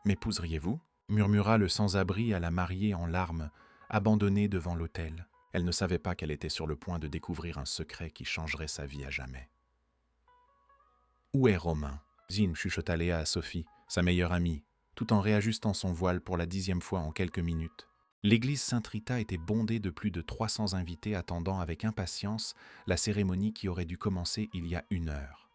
M'épouseriez-vous » murmura le sans-abri à la mariée en larmes, abandonnée devant l'autel. Elle ne savait pas qu'elle était sur le point de découvrir un secret qui changerait sa vie à jamais. « Où est Romain » Zine chuchota Léa à Sophie, sa meilleure amie, tout en réajustant son voile pour la 10e fois en quelques minutes. L'église Saint-Rita était bondée de plus de 300 invités attendant avec impatience la cérémonie qui aurait dû commencer il y a 1 heure.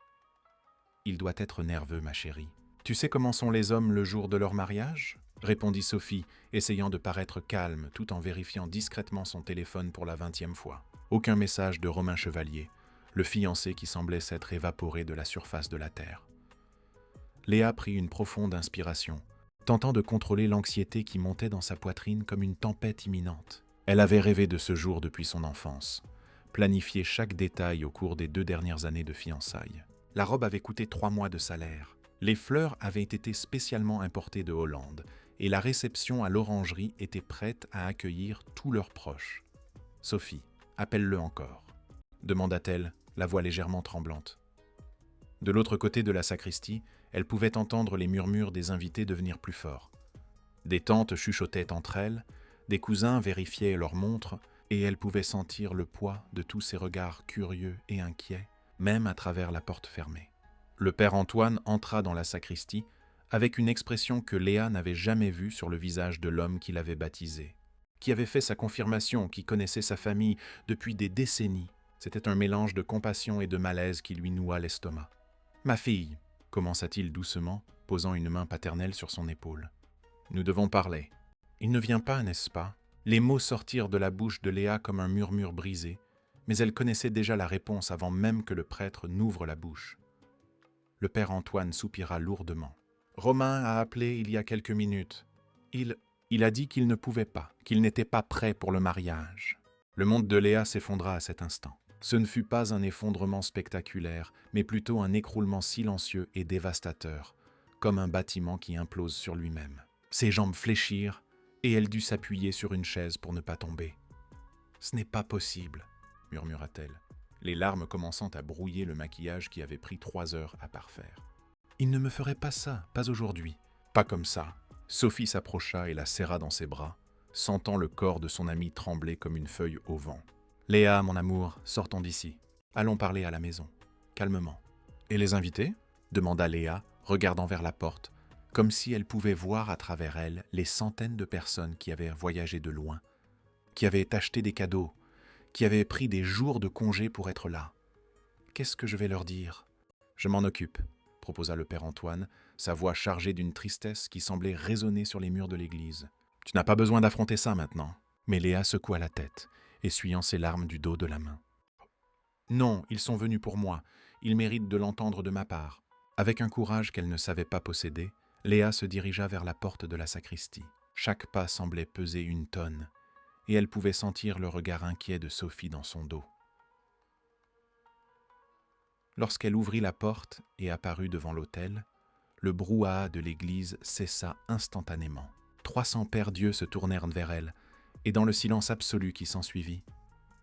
« Il doit être nerveux, ma chérie. Tu sais comment sont les hommes le jour de leur mariage » répondit Sophie, essayant de paraître calme tout en vérifiant discrètement son téléphone pour la 20e fois. Aucun message de Romain Chevalier, le fiancé qui semblait s'être évaporé de la surface de la terre. Léa prit une profonde inspiration, tentant de contrôler l'anxiété qui montait dans sa poitrine comme une tempête imminente. Elle avait rêvé de ce jour depuis son enfance, planifié chaque détail au cours des 2 dernières années de fiançailles. La robe avait coûté 3 mois de salaire. Les fleurs avaient été spécialement importées de Hollande et la réception à l'orangerie était prête à accueillir tous leurs proches. « Sophie, appelle-le encore » demanda-t-elle, la voix légèrement tremblante. De l'autre côté de la sacristie, elle pouvait entendre les murmures des invités devenir plus forts. Des tantes chuchotaient entre elles, des cousins vérifiaient leurs montres, et elle pouvait sentir le poids de tous ces regards curieux et inquiets, même à travers la porte fermée. Le père Antoine entra dans la sacristie avec une expression que Léa n'avait jamais vue sur le visage de l'homme qui l'avait baptisé, qui avait fait sa confirmation, qui connaissait sa famille depuis des décennies. C'était un mélange de compassion et de malaise qui lui noua l'estomac. « Ma fille » commença-t-il doucement, posant une main paternelle sur son épaule. « Nous devons parler. » « Il ne vient pas, n'est-ce pas » Les mots sortirent de la bouche de Léa comme un murmure brisé, mais elle connaissait déjà la réponse avant même que le prêtre n'ouvre la bouche. Le père Antoine soupira lourdement. « Romain a appelé il y a quelques minutes. Il a dit qu'il ne pouvait pas, qu'il n'était pas prêt pour le mariage. » Le monde de Léa s'effondra à cet instant. Ce ne fut pas un effondrement spectaculaire, mais plutôt un écroulement silencieux et dévastateur, comme un bâtiment qui implose sur lui-même. Ses jambes fléchirent, et elle dut s'appuyer sur une chaise pour ne pas tomber. « Ce n'est pas possible, » murmura-t-elle, les larmes commençant à brouiller le maquillage qui avait pris 3 heures à parfaire. « Il ne me ferait pas ça, pas aujourd'hui. »« Pas comme ça. » Sophie s'approcha et la serra dans ses bras, sentant le corps de son amie trembler comme une feuille au vent. « Léa, mon amour, sortons d'ici. Allons parler à la maison, calmement. »« Et les invités ?» demanda Léa, regardant vers la porte, comme si elle pouvait voir à travers elle les centaines de personnes qui avaient voyagé de loin, qui avaient acheté des cadeaux, qui avaient pris des jours de congé pour être là. « Qu'est-ce que je vais leur dire ?»« Je m'en occupe, » proposa le père Antoine, sa voix chargée d'une tristesse qui semblait résonner sur les murs de l'église. « Tu n'as pas besoin d'affronter ça maintenant. » Mais Léa secoua la tête, essuyant ses larmes du dos de la main. « Non, ils sont venus pour moi. Ils méritent de l'entendre de ma part. » Avec un courage qu'elle ne savait pas posséder, Léa se dirigea vers la porte de la sacristie. Chaque pas semblait peser 1 tonne, et elle pouvait sentir le regard inquiet de Sophie dans son dos. Lorsqu'elle ouvrit la porte et apparut devant l'autel, le brouhaha de l'église cessa instantanément. 300 pères Dieu se tournèrent vers elle, et dans le silence absolu qui s'ensuivit,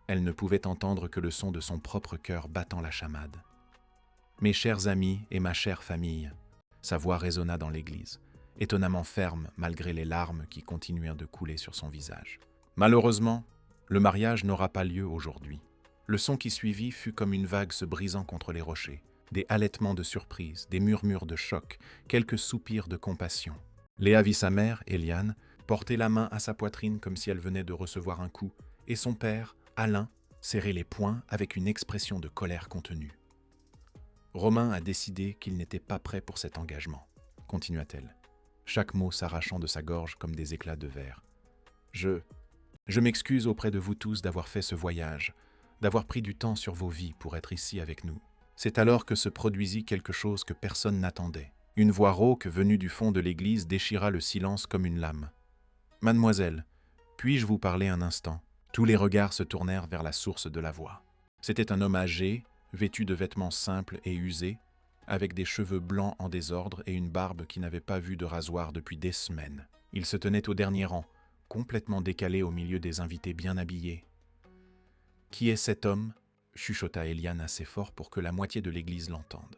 elle ne pouvait entendre que le son de son propre cœur battant la chamade. « Mes chers amis et ma chère famille », sa voix résonna dans l'église, étonnamment ferme malgré les larmes qui continuèrent de couler sur son visage. Malheureusement, le mariage n'aura pas lieu aujourd'hui. Le son qui suivit fut comme une vague se brisant contre les rochers, des halètements de surprise, des murmures de choc, quelques soupirs de compassion. Léa vit sa mère, Eliane, porter la main à sa poitrine comme si elle venait de recevoir un coup, et son père, Alain, serrer les poings avec une expression de colère contenue. « Romain a décidé qu'il n'était pas prêt pour cet engagement, » continua-t-elle, chaque mot s'arrachant de sa gorge comme des éclats de verre. « Je m'excuse auprès de vous tous d'avoir fait ce voyage, d'avoir pris du temps sur vos vies pour être ici avec nous. » C'est alors que se produisit quelque chose que personne n'attendait. Une voix rauque venue du fond de l'église déchira le silence comme une lame. « Mademoiselle, puis-je vous parler un instant ?» Tous les regards se tournèrent vers la source de la voix. C'était un homme âgé, vêtu de vêtements simples et usés, avec des cheveux blancs en désordre et une barbe qui n'avait pas vu de rasoir depuis des semaines. Il se tenait au dernier rang, complètement décalé au milieu des invités bien habillés. « Qui est cet homme ?» chuchota Eliane assez fort pour que la moitié de l'église l'entende.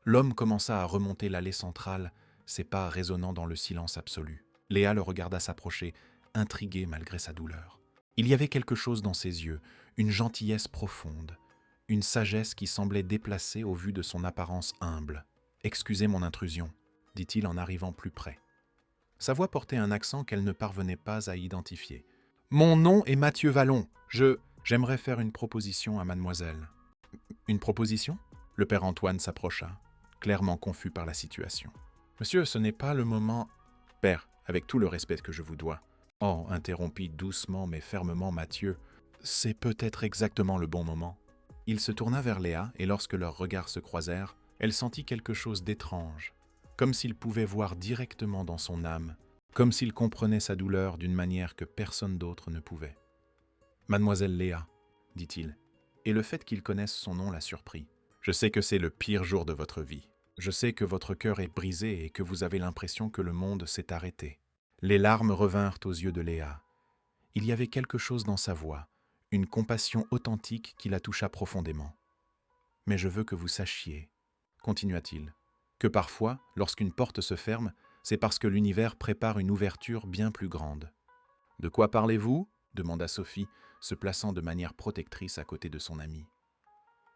L'homme commença à remonter l'allée centrale ses pas résonnant dans le silence absolu. Léa le regarda s'approcher, intriguée malgré sa douleur. Il y avait quelque chose dans ses yeux, une gentillesse profonde, une sagesse qui semblait déplacée au vu de son apparence humble. « Excusez mon intrusion », dit-il en arrivant plus près. Sa voix portait un accent qu'elle ne parvenait pas à identifier. « Mon nom est Mathieu Vallon. J'aimerais faire une proposition à mademoiselle. » « Une proposition ?» Le père Antoine s'approcha, clairement confus par la situation. « Monsieur, ce n'est pas le moment... »« Père, avec tout le respect que je vous dois. » Oh, interrompit doucement mais fermement Mathieu. « C'est peut-être exactement le bon moment. » Il se tourna vers Léa et lorsque leurs regards se croisèrent, elle sentit quelque chose d'étrange, comme s'il pouvait voir directement dans son âme, comme s'il comprenait sa douleur d'une manière que personne d'autre ne pouvait. « Mademoiselle Léa, dit-il, et le fait qu'il connaisse son nom l'a surpris. Je sais que c'est le pire jour de votre vie. Je sais que votre cœur est brisé et que vous avez l'impression que le monde s'est arrêté. » Les larmes revinrent aux yeux de Léa. Il y avait quelque chose dans sa voix, une compassion authentique qui la toucha profondément. « Mais je veux que vous sachiez, continua-t-il, que parfois, lorsqu'une porte se ferme, c'est parce que l'univers prépare une ouverture bien plus grande. »« De quoi parlez-vous » demanda Sophie, se plaçant de manière protectrice à côté de son amie.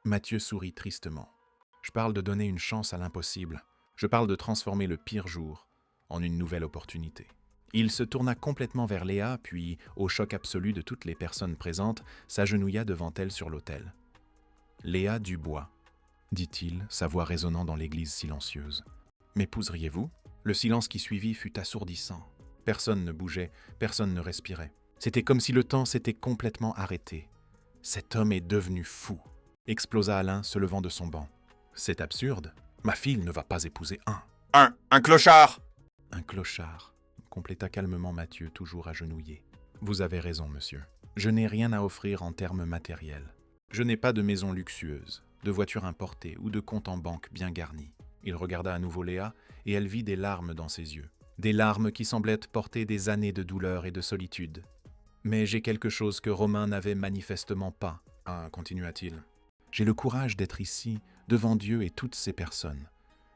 Mathieu sourit tristement. « Je parle de donner une chance à l'impossible. Je parle de transformer le pire jour en une nouvelle opportunité. » Il se tourna complètement vers Léa, puis, au choc absolu de toutes les personnes présentes, s'agenouilla devant elle sur l'autel. « Léa Dubois, dit-il, sa voix résonnant dans l'église silencieuse. « M'épouseriez-vous » Le silence qui suivit fut assourdissant. Personne ne bougeait, personne ne respirait. C'était comme si le temps s'était complètement arrêté. « Cet homme est devenu fou !» explosa Alain, se levant de son banc. « C'est absurde. Ma fille ne va pas épouser un. »« Un clochard !» Un clochard, compléta calmement Mathieu, toujours agenouillé. « Vous avez raison, monsieur. Je n'ai rien à offrir en termes matériels. Je n'ai pas de maison luxueuse, de voiture importée ou de compte en banque bien garni. » Il regarda à nouveau Léa et elle vit des larmes dans ses yeux. Des larmes qui semblaient porter des années de douleur et de solitude. « Mais j'ai quelque chose que Romain n'avait manifestement pas, » continua-t-il. « J'ai le courage d'être ici, devant Dieu et toutes ces personnes,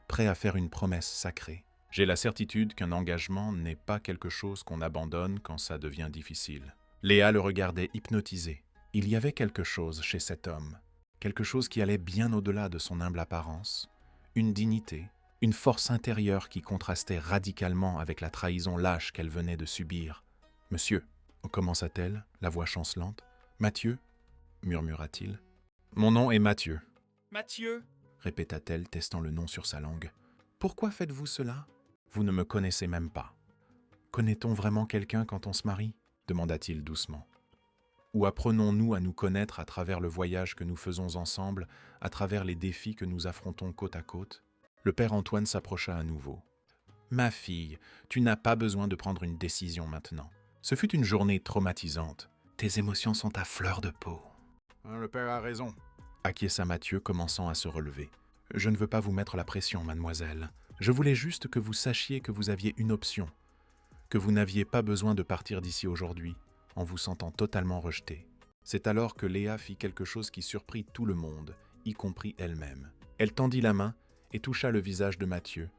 prêt à faire une promesse sacrée. J'ai la certitude qu'un engagement n'est pas quelque chose qu'on abandonne quand ça devient difficile. » Léa le regardait hypnotisée. Il y avait quelque chose chez cet homme, quelque chose qui allait bien au-delà de son humble apparence, une dignité, une force intérieure qui contrastait radicalement avec la trahison lâche qu'elle venait de subir. « Monsieur » commença-t-elle, la voix chancelante. « Mathieu » murmura-t-il. « Mon nom est Mathieu. »« Mathieu » répéta-t-elle, testant le nom sur sa langue. « Pourquoi faites-vous cela ? Vous ne me connaissez même pas. »« Connaît-on vraiment quelqu'un quand on se marie ?» demanda-t-il doucement. « Ou apprenons-nous à nous connaître à travers le voyage que nous faisons ensemble, à travers les défis que nous affrontons côte à côte ?» Le père Antoine s'approcha à nouveau. « Ma fille, tu n'as pas besoin de prendre une décision maintenant. Ce fut une journée traumatisante. Tes émotions sont à fleur de peau. »« Le père a raison, » acquiesça Mathieu, commençant à se relever. « Je ne veux pas vous mettre la pression, mademoiselle. Je voulais juste que vous sachiez que vous aviez une option, que vous n'aviez pas besoin de partir d'ici aujourd'hui, en vous sentant totalement rejetée. » C'est alors que Léa fit quelque chose qui surprit tout le monde, y compris elle-même. Elle tendit la main et toucha le visage de Mathieu,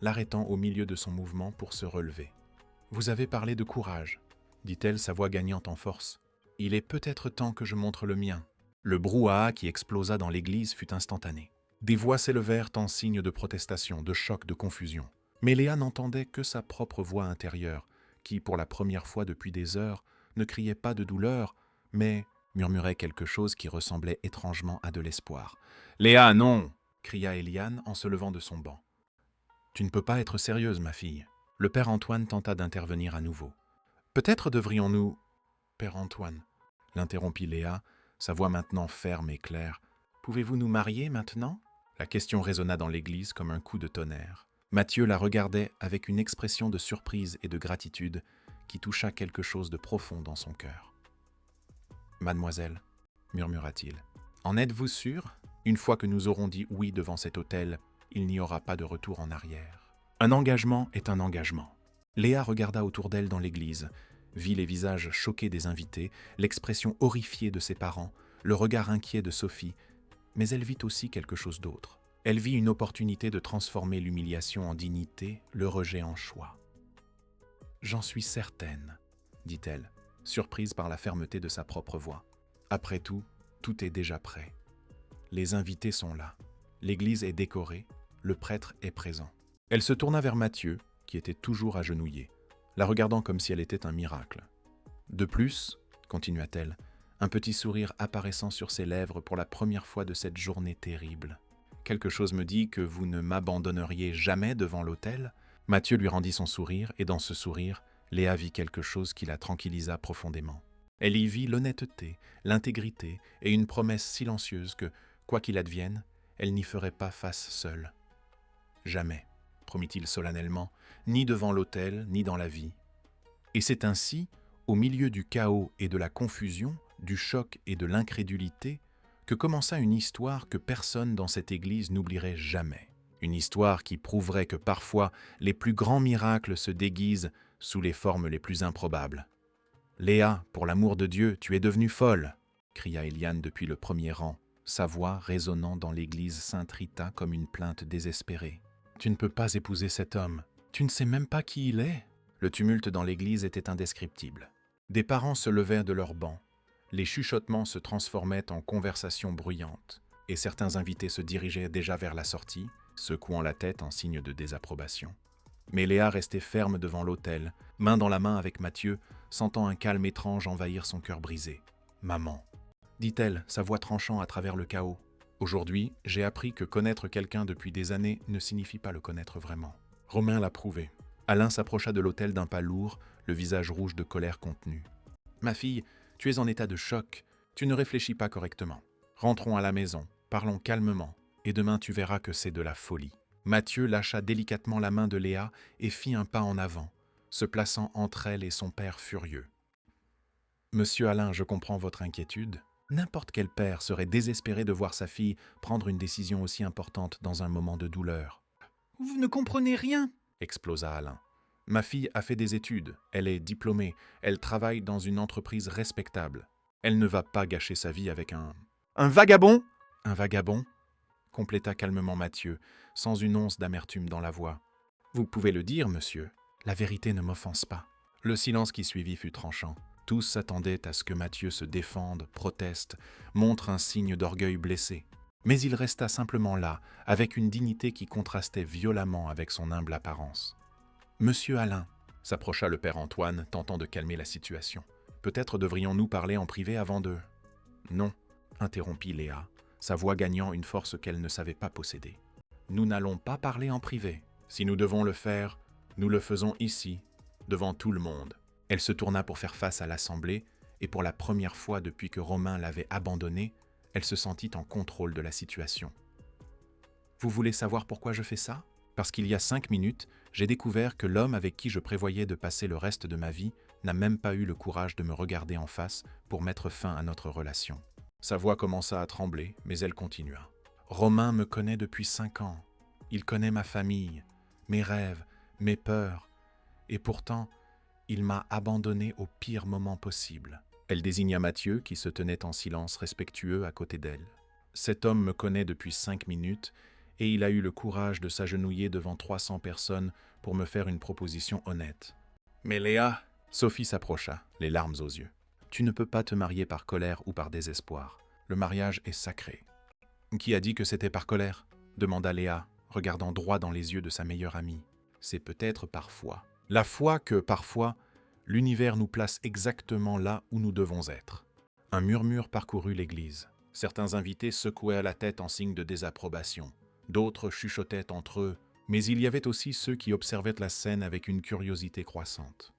l'arrêtant au milieu de son mouvement pour se relever. « Vous avez parlé de courage, » dit-elle, sa voix gagnant en force. « Il est peut-être temps que je montre le mien. » Le brouhaha qui explosa dans l'église fut instantané. Des voix s'élevèrent en signe de protestation, de choc, de confusion. Mais Léa n'entendait que sa propre voix intérieure, qui, pour la première fois depuis des heures, ne criait pas de douleur, mais murmurait quelque chose qui ressemblait étrangement à de l'espoir. « Léa, non !» cria Eliane en se levant de son banc. « Tu ne peux pas être sérieuse, ma fille. » Le père Antoine tenta d'intervenir à nouveau. « Peut-être devrions-nous... » « Père Antoine, » l'interrompit Léa, sa voix maintenant ferme et claire. « Pouvez-vous nous marier maintenant ?» La question résonna dans l'église comme un coup de tonnerre. Mathieu la regardait avec une expression de surprise et de gratitude qui toucha quelque chose de profond dans son cœur. « Mademoiselle, » murmura-t-il, « en êtes-vous sûre ? Une fois que nous aurons dit oui devant cet autel, il n'y aura pas de retour en arrière. Un engagement est un engagement. » Léa regarda autour d'elle dans l'église, vit les visages choqués des invités, l'expression horrifiée de ses parents, le regard inquiet de Sophie, mais elle vit aussi quelque chose d'autre. Elle vit une opportunité de transformer l'humiliation en dignité, le rejet en choix. « J'en suis certaine, » dit-elle, surprise par la fermeté de sa propre voix. Après tout, tout est déjà prêt. Les invités sont là. L'église est décorée, le prêtre est présent. Elle se tourna vers Mathieu, qui était toujours agenouillé, la regardant comme si elle était un miracle. De plus, continua-t-elle, un petit sourire apparaissant sur ses lèvres pour la première fois de cette journée terrible. Quelque chose me dit que vous ne m'abandonneriez jamais devant l'autel. Mathieu lui rendit son sourire, et dans ce sourire, Léa vit quelque chose qui la tranquillisa profondément. Elle y vit l'honnêteté, l'intégrité et une promesse silencieuse que, quoi qu'il advienne, elle n'y ferait pas face seule. Jamais, promit-il solennellement, ni devant l'autel, ni dans la vie. Et c'est ainsi, au milieu du chaos et de la confusion, du choc et de l'incrédulité, que commença une histoire que personne dans cette église n'oublierait jamais. Une histoire qui prouverait que parfois les plus grands miracles se déguisent sous les formes les plus improbables. « Léa, pour l'amour de Dieu, tu es devenue folle !» cria Eliane depuis le premier rang, sa voix résonnant dans l'église Sainte-Rita comme une plainte désespérée. « Tu ne peux pas épouser cet homme. Tu ne sais même pas qui il est !» Le tumulte dans l'église était indescriptible. Des parents se levèrent de leurs bancs. Les chuchotements se transformaient en conversations bruyantes, et certains invités se dirigeaient déjà vers la sortie, secouant la tête en signe de désapprobation. Mais Léa restait ferme devant l'autel, main dans la main avec Mathieu, sentant un calme étrange envahir son cœur brisé. « Maman », dit-elle, sa voix tranchant à travers le chaos. « Aujourd'hui, j'ai appris que connaître quelqu'un depuis des années ne signifie pas le connaître vraiment. » Romain l'a prouvé. Alain s'approcha de l'autel d'un pas lourd, le visage rouge de colère contenue. « Ma fille, tu es en état de choc. Tu ne réfléchis pas correctement. Rentrons à la maison, parlons calmement, et demain tu verras que c'est de la folie. » Mathieu lâcha délicatement la main de Léa et fit un pas en avant, se plaçant entre elle et son père furieux. « Monsieur Alain, je comprends votre inquiétude. N'importe quel père serait désespéré de voir sa fille prendre une décision aussi importante dans un moment de douleur. »« Vous ne comprenez rien !» explosa Alain. « Ma fille a fait des études, elle est diplômée, elle travaille dans une entreprise respectable. Elle ne va pas gâcher sa vie avec un... »« Un vagabond !»« Un vagabond ?» compléta calmement Mathieu, sans une once d'amertume dans la voix. « Vous pouvez le dire, monsieur. La vérité ne m'offense pas. » Le silence qui suivit fut tranchant. Tous s'attendaient à ce que Mathieu se défende, proteste, montre un signe d'orgueil blessé. Mais il resta simplement là, avec une dignité qui contrastait violemment avec son humble apparence. « Monsieur Alain », s'approcha le père Antoine, tentant de calmer la situation. « Peut-être devrions-nous parler en privé avant de... »« Non », interrompit Léa, sa voix gagnant une force qu'elle ne savait pas posséder. « Nous n'allons pas parler en privé. Si nous devons le faire, nous le faisons ici, devant tout le monde. » Elle se tourna pour faire face à l'assemblée, et pour la première fois depuis que Romain l'avait abandonnée, elle se sentit en contrôle de la situation. « Vous voulez savoir pourquoi je fais ça ? Parce qu'il y a 5 minutes, j'ai découvert que l'homme avec qui je prévoyais de passer le reste de ma vie n'a même pas eu le courage de me regarder en face pour mettre fin à notre relation. » Sa voix commença à trembler, mais elle continua. « Romain me connaît depuis 5 ans. Il connaît ma famille, mes rêves, mes peurs. Et pourtant, il m'a abandonné au pire moment possible. » Elle désigna Mathieu, qui se tenait en silence respectueux à côté d'elle. « Cet homme me connaît depuis 5 minutes, et il a eu le courage de s'agenouiller devant 300 personnes pour me faire une proposition honnête. »« Mais Léa !» Sophie s'approcha, les larmes aux yeux. « Tu ne peux pas te marier par colère ou par désespoir. Le mariage est sacré. »« Qui a dit que c'était par colère ?» demanda Léa, regardant droit dans les yeux de sa meilleure amie. « C'est peut-être par foi. La foi que, parfois, l'univers nous place exactement là où nous devons être. » Un murmure parcourut l'église. Certains invités secouaient la tête en signe de désapprobation. D'autres chuchotaient entre eux, mais il y avait aussi ceux qui observaient la scène avec une curiosité croissante.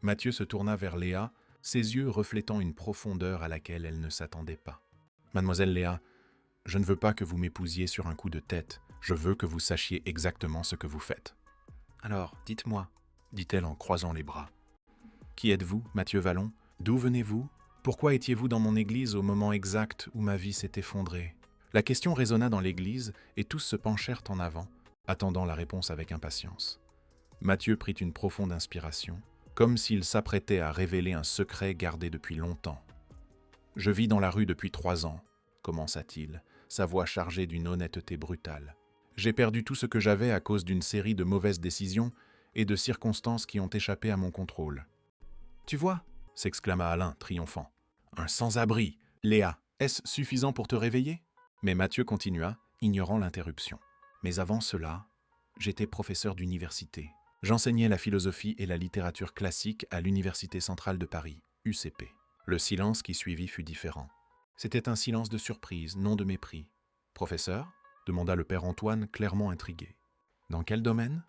Mathieu se tourna vers Léa, ses yeux reflétant une profondeur à laquelle elle ne s'attendait pas. « Mademoiselle Léa, je ne veux pas que vous m'épousiez sur un coup de tête. Je veux que vous sachiez exactement ce que vous faites. »« Alors, dites-moi, » dit-elle en croisant les bras. « Qui êtes-vous, Mathieu Vallon ? D'où venez-vous ? Pourquoi étiez-vous dans mon église au moment exact où ma vie s'est effondrée ?» La question résonna dans l'église et tous se penchèrent en avant, attendant la réponse avec impatience. Mathieu prit une profonde inspiration, comme s'il s'apprêtait à révéler un secret gardé depuis longtemps. « Je vis dans la rue depuis 3 ans, commença-t-il, sa voix chargée d'une honnêteté brutale. J'ai perdu tout ce que j'avais à cause d'une série de mauvaises décisions et de circonstances qui ont échappé à mon contrôle. « Tu vois » s'exclama Alain, triomphant. « Un sans-abri. Léa, est-ce suffisant pour te réveiller ?» Mais Mathieu continua, ignorant l'interruption. « Mais avant cela, j'étais professeur d'université. J'enseignais la philosophie et la littérature classique à l'Université centrale de Paris, UCP. » Le silence qui suivit fut différent. C'était un silence de surprise, non de mépris. « Professeur ?» demanda le père Antoine, clairement intrigué. « Dans quel domaine ?»«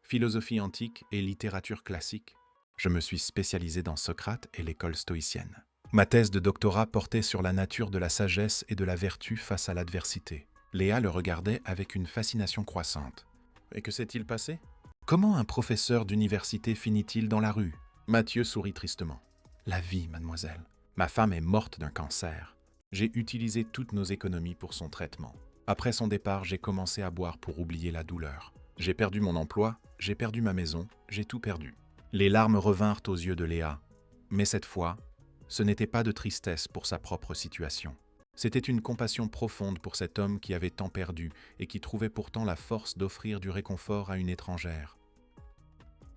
Philosophie antique et littérature classique. Je me suis spécialisé dans Socrate et l'école stoïcienne. Ma thèse de doctorat portait sur la nature de la sagesse et de la vertu face à l'adversité. » Léa le regardait avec une fascination croissante. « Et que s'est-il passé ? Comment un professeur d'université finit-il dans la rue ?» Mathieu sourit tristement. « La vie, mademoiselle. Ma femme est morte d'un cancer. J'ai utilisé toutes nos économies pour son traitement. Après son départ, j'ai commencé à boire pour oublier la douleur. J'ai perdu mon emploi, j'ai perdu ma maison, j'ai tout perdu. » Les larmes revinrent aux yeux de Léa. Mais cette fois, ce n'était pas de tristesse pour sa propre situation. C'était une compassion profonde pour cet homme qui avait tant perdu et qui trouvait pourtant la force d'offrir du réconfort à une étrangère.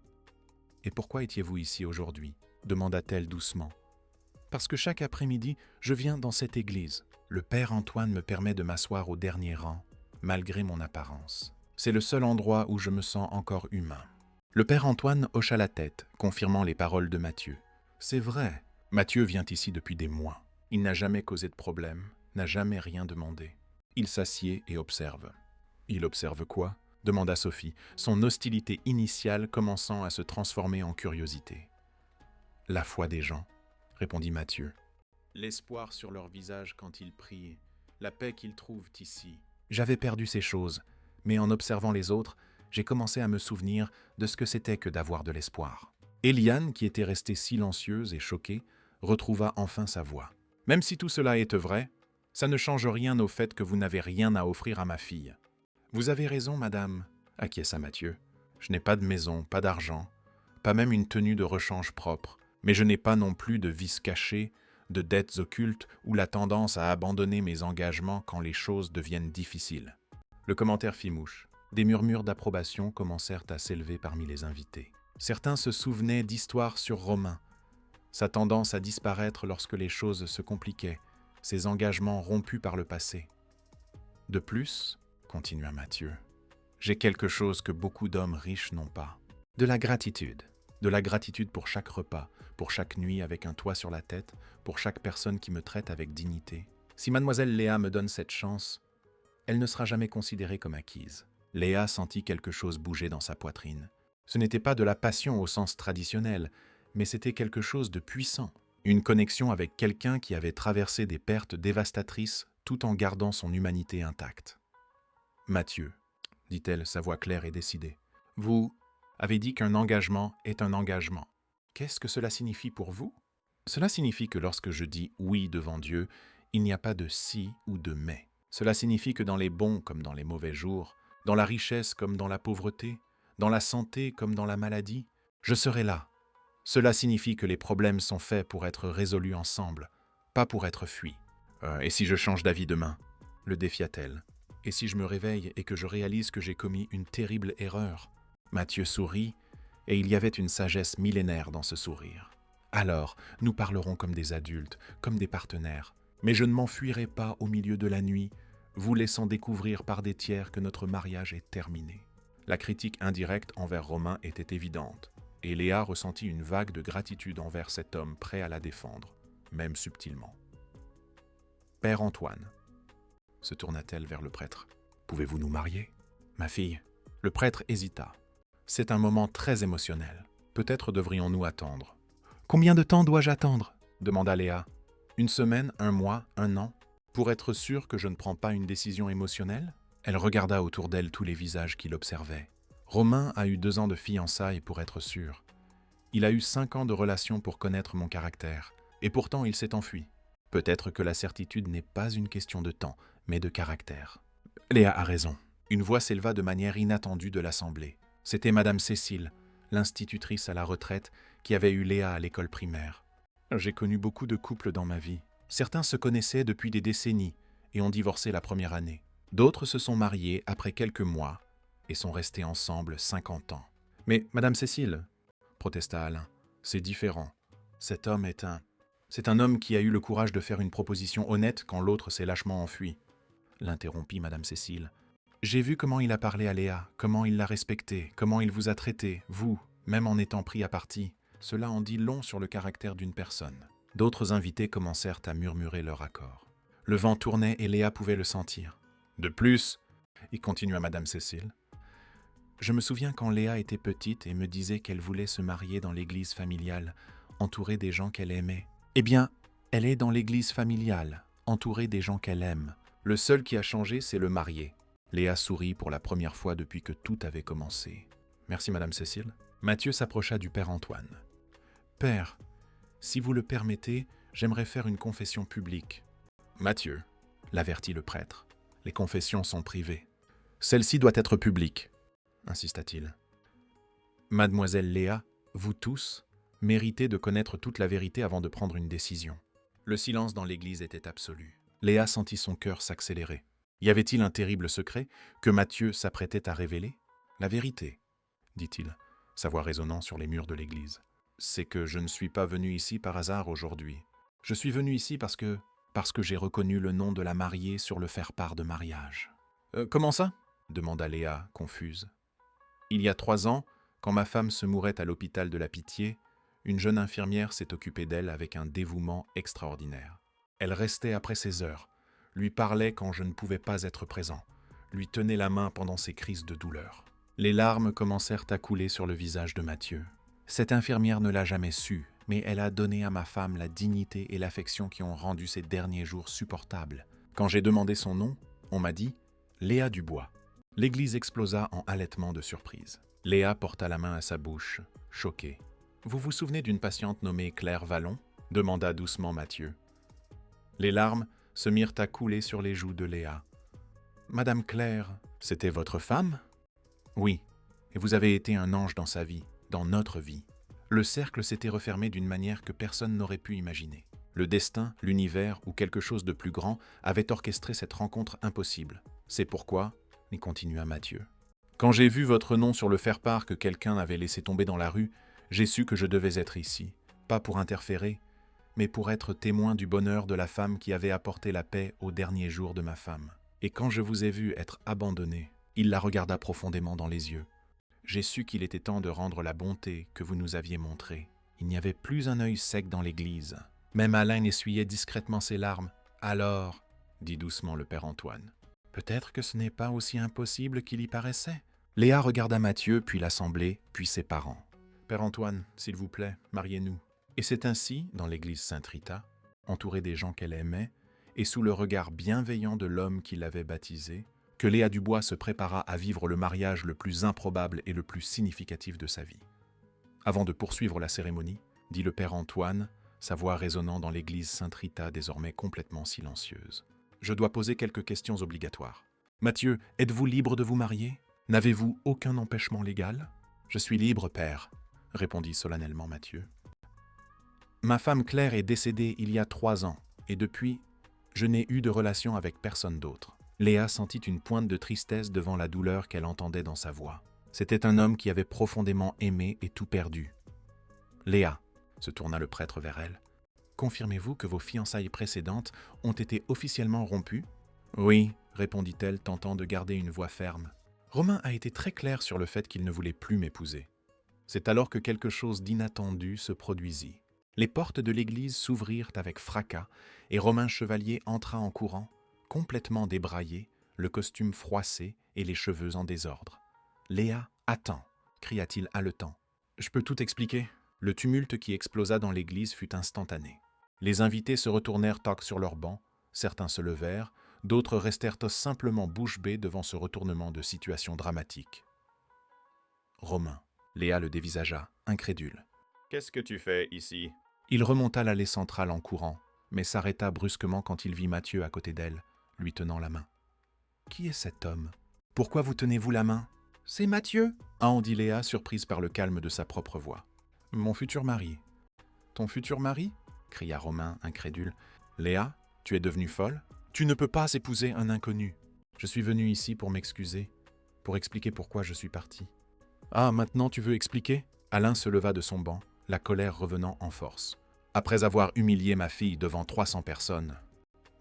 « Et pourquoi étiez-vous ici aujourd'hui » demanda-t-elle doucement. « Parce que chaque après-midi, je viens dans cette église. Le père Antoine me permet de m'asseoir au dernier rang, malgré mon apparence. C'est le seul endroit où je me sens encore humain. » Le père Antoine hocha la tête, confirmant les paroles de Mathieu. « C'est vrai, Mathieu vient ici depuis des mois. Il n'a jamais causé de problème, n'a jamais rien demandé. Il s'assied et observe. »« Il observe quoi ?» demanda Sophie, son hostilité initiale commençant à se transformer en curiosité. « La foi des gens, » répondit Mathieu. « L'espoir sur leur visage quand ils prient, la paix qu'ils trouvent ici. J'avais perdu ces choses, mais en observant les autres, j'ai commencé à me souvenir de ce que c'était que d'avoir de l'espoir. » Eliane, qui était restée silencieuse et choquée, retrouva enfin sa voix. « Même si tout cela est vrai, ça ne change rien au fait que vous n'avez rien à offrir à ma fille. »« Vous avez raison, madame, » acquiesça Mathieu. « Je n'ai pas de maison, pas d'argent, pas même une tenue de rechange propre, mais je n'ai pas non plus de vices cachés, de dettes occultes ou la tendance à abandonner mes engagements quand les choses deviennent difficiles. » Le commentaire fit mouche. Des murmures d'approbation commencèrent à s'élever parmi les invités. Certains se souvenaient d'histoires sur Romain, sa tendance à disparaître lorsque les choses se compliquaient, ses engagements rompus par le passé. « De plus, » continua Mathieu, « j'ai quelque chose que beaucoup d'hommes riches n'ont pas. De la gratitude. De la gratitude pour chaque repas, pour chaque nuit avec un toit sur la tête, pour chaque personne qui me traite avec dignité. Si mademoiselle Léa me donne cette chance, elle ne sera jamais considérée comme acquise. » Léa sentit quelque chose bouger dans sa poitrine. Ce n'était pas de la passion au sens traditionnel, mais c'était quelque chose de puissant. Une connexion avec quelqu'un qui avait traversé des pertes dévastatrices tout en gardant son humanité intacte. « Mathieu, » dit-elle, sa voix claire et décidée, « vous avez dit qu'un engagement est un engagement. Qu'est-ce que cela signifie pour vous ? Cela signifie que lorsque je dis « oui » devant Dieu, il n'y a pas de « si » ou de « mais ». Cela signifie que dans les bons comme dans les mauvais jours, dans la richesse comme dans la pauvreté, dans la santé comme dans la maladie, je serai là. Cela signifie que les problèmes sont faits pour être résolus ensemble, pas pour être fuis. Et si je change d'avis demain ?» le défia-t-elle. « Et si je me réveille et que je réalise que j'ai commis une terrible erreur ?» Mathieu sourit, et il y avait une sagesse millénaire dans ce sourire. « Alors, nous parlerons comme des adultes, comme des partenaires, mais je ne m'enfuirai pas au milieu de la nuit, vous laissant découvrir par des tiers que notre mariage est terminé. » La critique indirecte envers Romain était évidente, et Léa ressentit une vague de gratitude envers cet homme prêt à la défendre, même subtilement. « Père Antoine, » se tourna-t-elle vers le prêtre, « pouvez-vous nous marier ?»« Ma fille. » Le prêtre hésita. « C'est un moment très émotionnel. Peut-être devrions-nous attendre. »« Combien de temps dois-je attendre ?» demanda Léa. « Une semaine, un mois, un an ? Pour être sûre que je ne prends pas une décision émotionnelle ?» Elle regarda autour d'elle tous les visages qui l'observaient. Romain a eu 2 ans de fiançailles pour être sûr. Il a eu 5 ans de relation pour connaître mon caractère. Et pourtant, il s'est enfui. Peut-être que la certitude n'est pas une question de temps, mais de caractère. Léa a raison. Une voix s'éleva de manière inattendue de l'assemblée. C'était Madame Cécile, l'institutrice à la retraite, qui avait eu Léa à l'école primaire. J'ai connu beaucoup de couples dans ma vie. Certains se connaissaient depuis des décennies, et ont divorcé la première année. D'autres se sont mariés après quelques mois et sont restés ensemble 50 ans. « Mais, Madame Cécile, protesta Alain, c'est différent. Cet homme est un... C'est un homme qui a eu le courage de faire une proposition honnête quand l'autre s'est lâchement enfui. » L'interrompit Madame Cécile. « J'ai vu comment il a parlé à Léa, comment il l'a respectée, comment il vous a traité, vous, même en étant pris à partie. Cela en dit long sur le caractère d'une personne. » D'autres invités commencèrent à murmurer leur accord. Le vent tournait et Léa pouvait le sentir. « De plus, » y continua Madame Cécile, « je me souviens quand Léa était petite et me disait qu'elle voulait se marier dans l'église familiale, entourée des gens qu'elle aimait. Eh bien, elle est dans l'église familiale, entourée des gens qu'elle aime. Le seul qui a changé, c'est le marié. » Léa sourit pour la première fois depuis que tout avait commencé. « Merci, Madame Cécile. » Mathieu s'approcha du père Antoine. « Père, si vous le permettez, j'aimerais faire une confession publique. »« Mathieu, » l'avertit le prêtre, « les confessions sont privées. Celle-ci doit être publique, » insista-t-il. « Mademoiselle Léa, vous tous, méritez de connaître toute la vérité avant de prendre une décision. » Le silence dans l'église était absolu. Léa sentit son cœur s'accélérer. Y avait-il un terrible secret que Mathieu s'apprêtait à révéler ? « La vérité, » dit-il, sa voix résonnant sur les murs de l'église. « C'est que je ne suis pas venu ici par hasard aujourd'hui. Je suis venu ici parce que j'ai reconnu le nom de la mariée sur le faire-part de mariage. »« Comment ça ?» demanda Léa, confuse. « Il y a 3 ans, quand ma femme se mourait à l'hôpital de la Pitié, une jeune infirmière s'est occupée d'elle avec un dévouement extraordinaire. Elle restait après ses heures, lui parlait quand je ne pouvais pas être présent, lui tenait la main pendant ses crises de douleur. » Les larmes commencèrent à couler sur le visage de Mathieu. Cette infirmière ne l'a jamais su, mais elle a donné à ma femme la dignité et l'affection qui ont rendu ses derniers jours supportables. Quand j'ai demandé son nom, on m'a dit « Léa Dubois ». L'église explosa en halètements de surprise. Léa porta la main à sa bouche, choquée. « Vous vous souvenez d'une patiente nommée Claire Vallon ?» demanda doucement Mathieu. Les larmes se mirent à couler sur les joues de Léa. « Madame Claire, c'était votre femme ?» « Oui, et vous avez été un ange dans sa vie, dans notre vie. » Le cercle s'était refermé d'une manière que personne n'aurait pu imaginer. Le destin, l'univers ou quelque chose de plus grand avait orchestré cette rencontre impossible. C'est pourquoi, y continua Mathieu, quand j'ai vu votre nom sur le faire-part que quelqu'un avait laissé tomber dans la rue, j'ai su que je devais être ici, pas pour interférer, mais pour être témoin du bonheur de la femme qui avait apporté la paix aux derniers jours de ma femme. Et quand je vous ai vu être abandonné, il la regarda profondément dans les yeux. J'ai su qu'il était temps de rendre la bonté que vous nous aviez montrée. Il n'y avait plus un œil sec dans l'église. Même Alain essuyait discrètement ses larmes. « Alors, » dit doucement le père Antoine, « peut-être que ce n'est pas aussi impossible qu'il y paraissait. » Léa regarda Mathieu, puis l'assemblée, puis ses parents. « Père Antoine, s'il vous plaît, mariez-nous. » Et c'est ainsi, dans l'église Sainte-Rita, entourée des gens qu'elle aimait, et sous le regard bienveillant de l'homme qui l'avait baptisée, que Léa Dubois se prépara à vivre le mariage le plus improbable et le plus significatif de sa vie. Avant de poursuivre la cérémonie, dit le père Antoine, sa voix résonnant dans l'église Sainte-Rita désormais complètement silencieuse. « Je dois poser quelques questions obligatoires. Mathieu, êtes-vous libre de vous marier ? N'avez-vous aucun empêchement légal ? » « Je suis libre, père, » répondit solennellement Mathieu. « Ma femme Claire est décédée il y a 3 ans, et depuis, je n'ai eu de relation avec personne d'autre. » Léa sentit une pointe de tristesse devant la douleur qu'elle entendait dans sa voix. C'était un homme qui avait profondément aimé et tout perdu. « Léa, » se tourna le prêtre vers elle, « confirmez-vous que vos fiançailles précédentes ont été officiellement rompues ?»« Oui, » répondit-elle, tentant de garder une voix ferme. Romain a été très clair sur le fait qu'il ne voulait plus m'épouser. C'est alors que quelque chose d'inattendu se produisit. Les portes de l'église s'ouvrirent avec fracas et Romain Chevalier entra en courant, complètement débraillé, le costume froissé et les cheveux en désordre. « Léa, attends !» cria-t-il haletant. « Je peux tout expliquer ?» Le tumulte qui explosa dans l'église fut instantané. Les invités se retournèrent sur leurs bancs, certains se levèrent, d'autres restèrent simplement bouche bée devant ce retournement de situation dramatique. Romain. Léa le dévisagea, incrédule. « Qu'est-ce que tu fais ici ?» Il remonta l'allée centrale en courant, mais s'arrêta brusquement quand il vit Mathieu à côté d'elle, lui tenant la main. « Qui est cet homme ? Pourquoi vous tenez-vous la main ?»« C'est Mathieu !» dit Léa, surprise par le calme de sa propre voix. « Mon futur mari. »« Ton futur mari ?» cria Romain, incrédule. « Léa, tu es devenue folle ? Tu ne peux pas épouser un inconnu. Je suis venu ici pour m'excuser, pour expliquer pourquoi je suis parti. Ah, maintenant tu veux expliquer ? Alain se leva de son banc, la colère revenant en force. Après avoir humilié ma fille devant 300 personnes.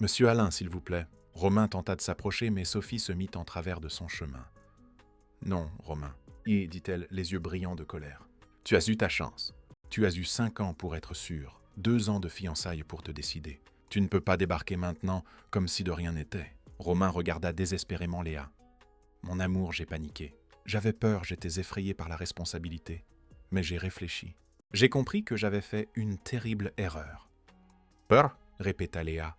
Monsieur Alain, s'il vous plaît. Romain tenta de s'approcher, mais Sophie se mit en travers de son chemin. Non, Romain, dit-elle, les yeux brillants de colère. Tu as eu ta chance. Tu as eu 5 ans pour être sûr, 2 ans de fiançailles pour te décider. Tu ne peux pas débarquer maintenant comme si de rien n'était. Romain regarda désespérément Léa. Mon amour, j'ai paniqué. J'avais peur, j'étais effrayé par la responsabilité. Mais j'ai réfléchi. J'ai compris que j'avais fait une terrible erreur. Peur ? Répéta Léa.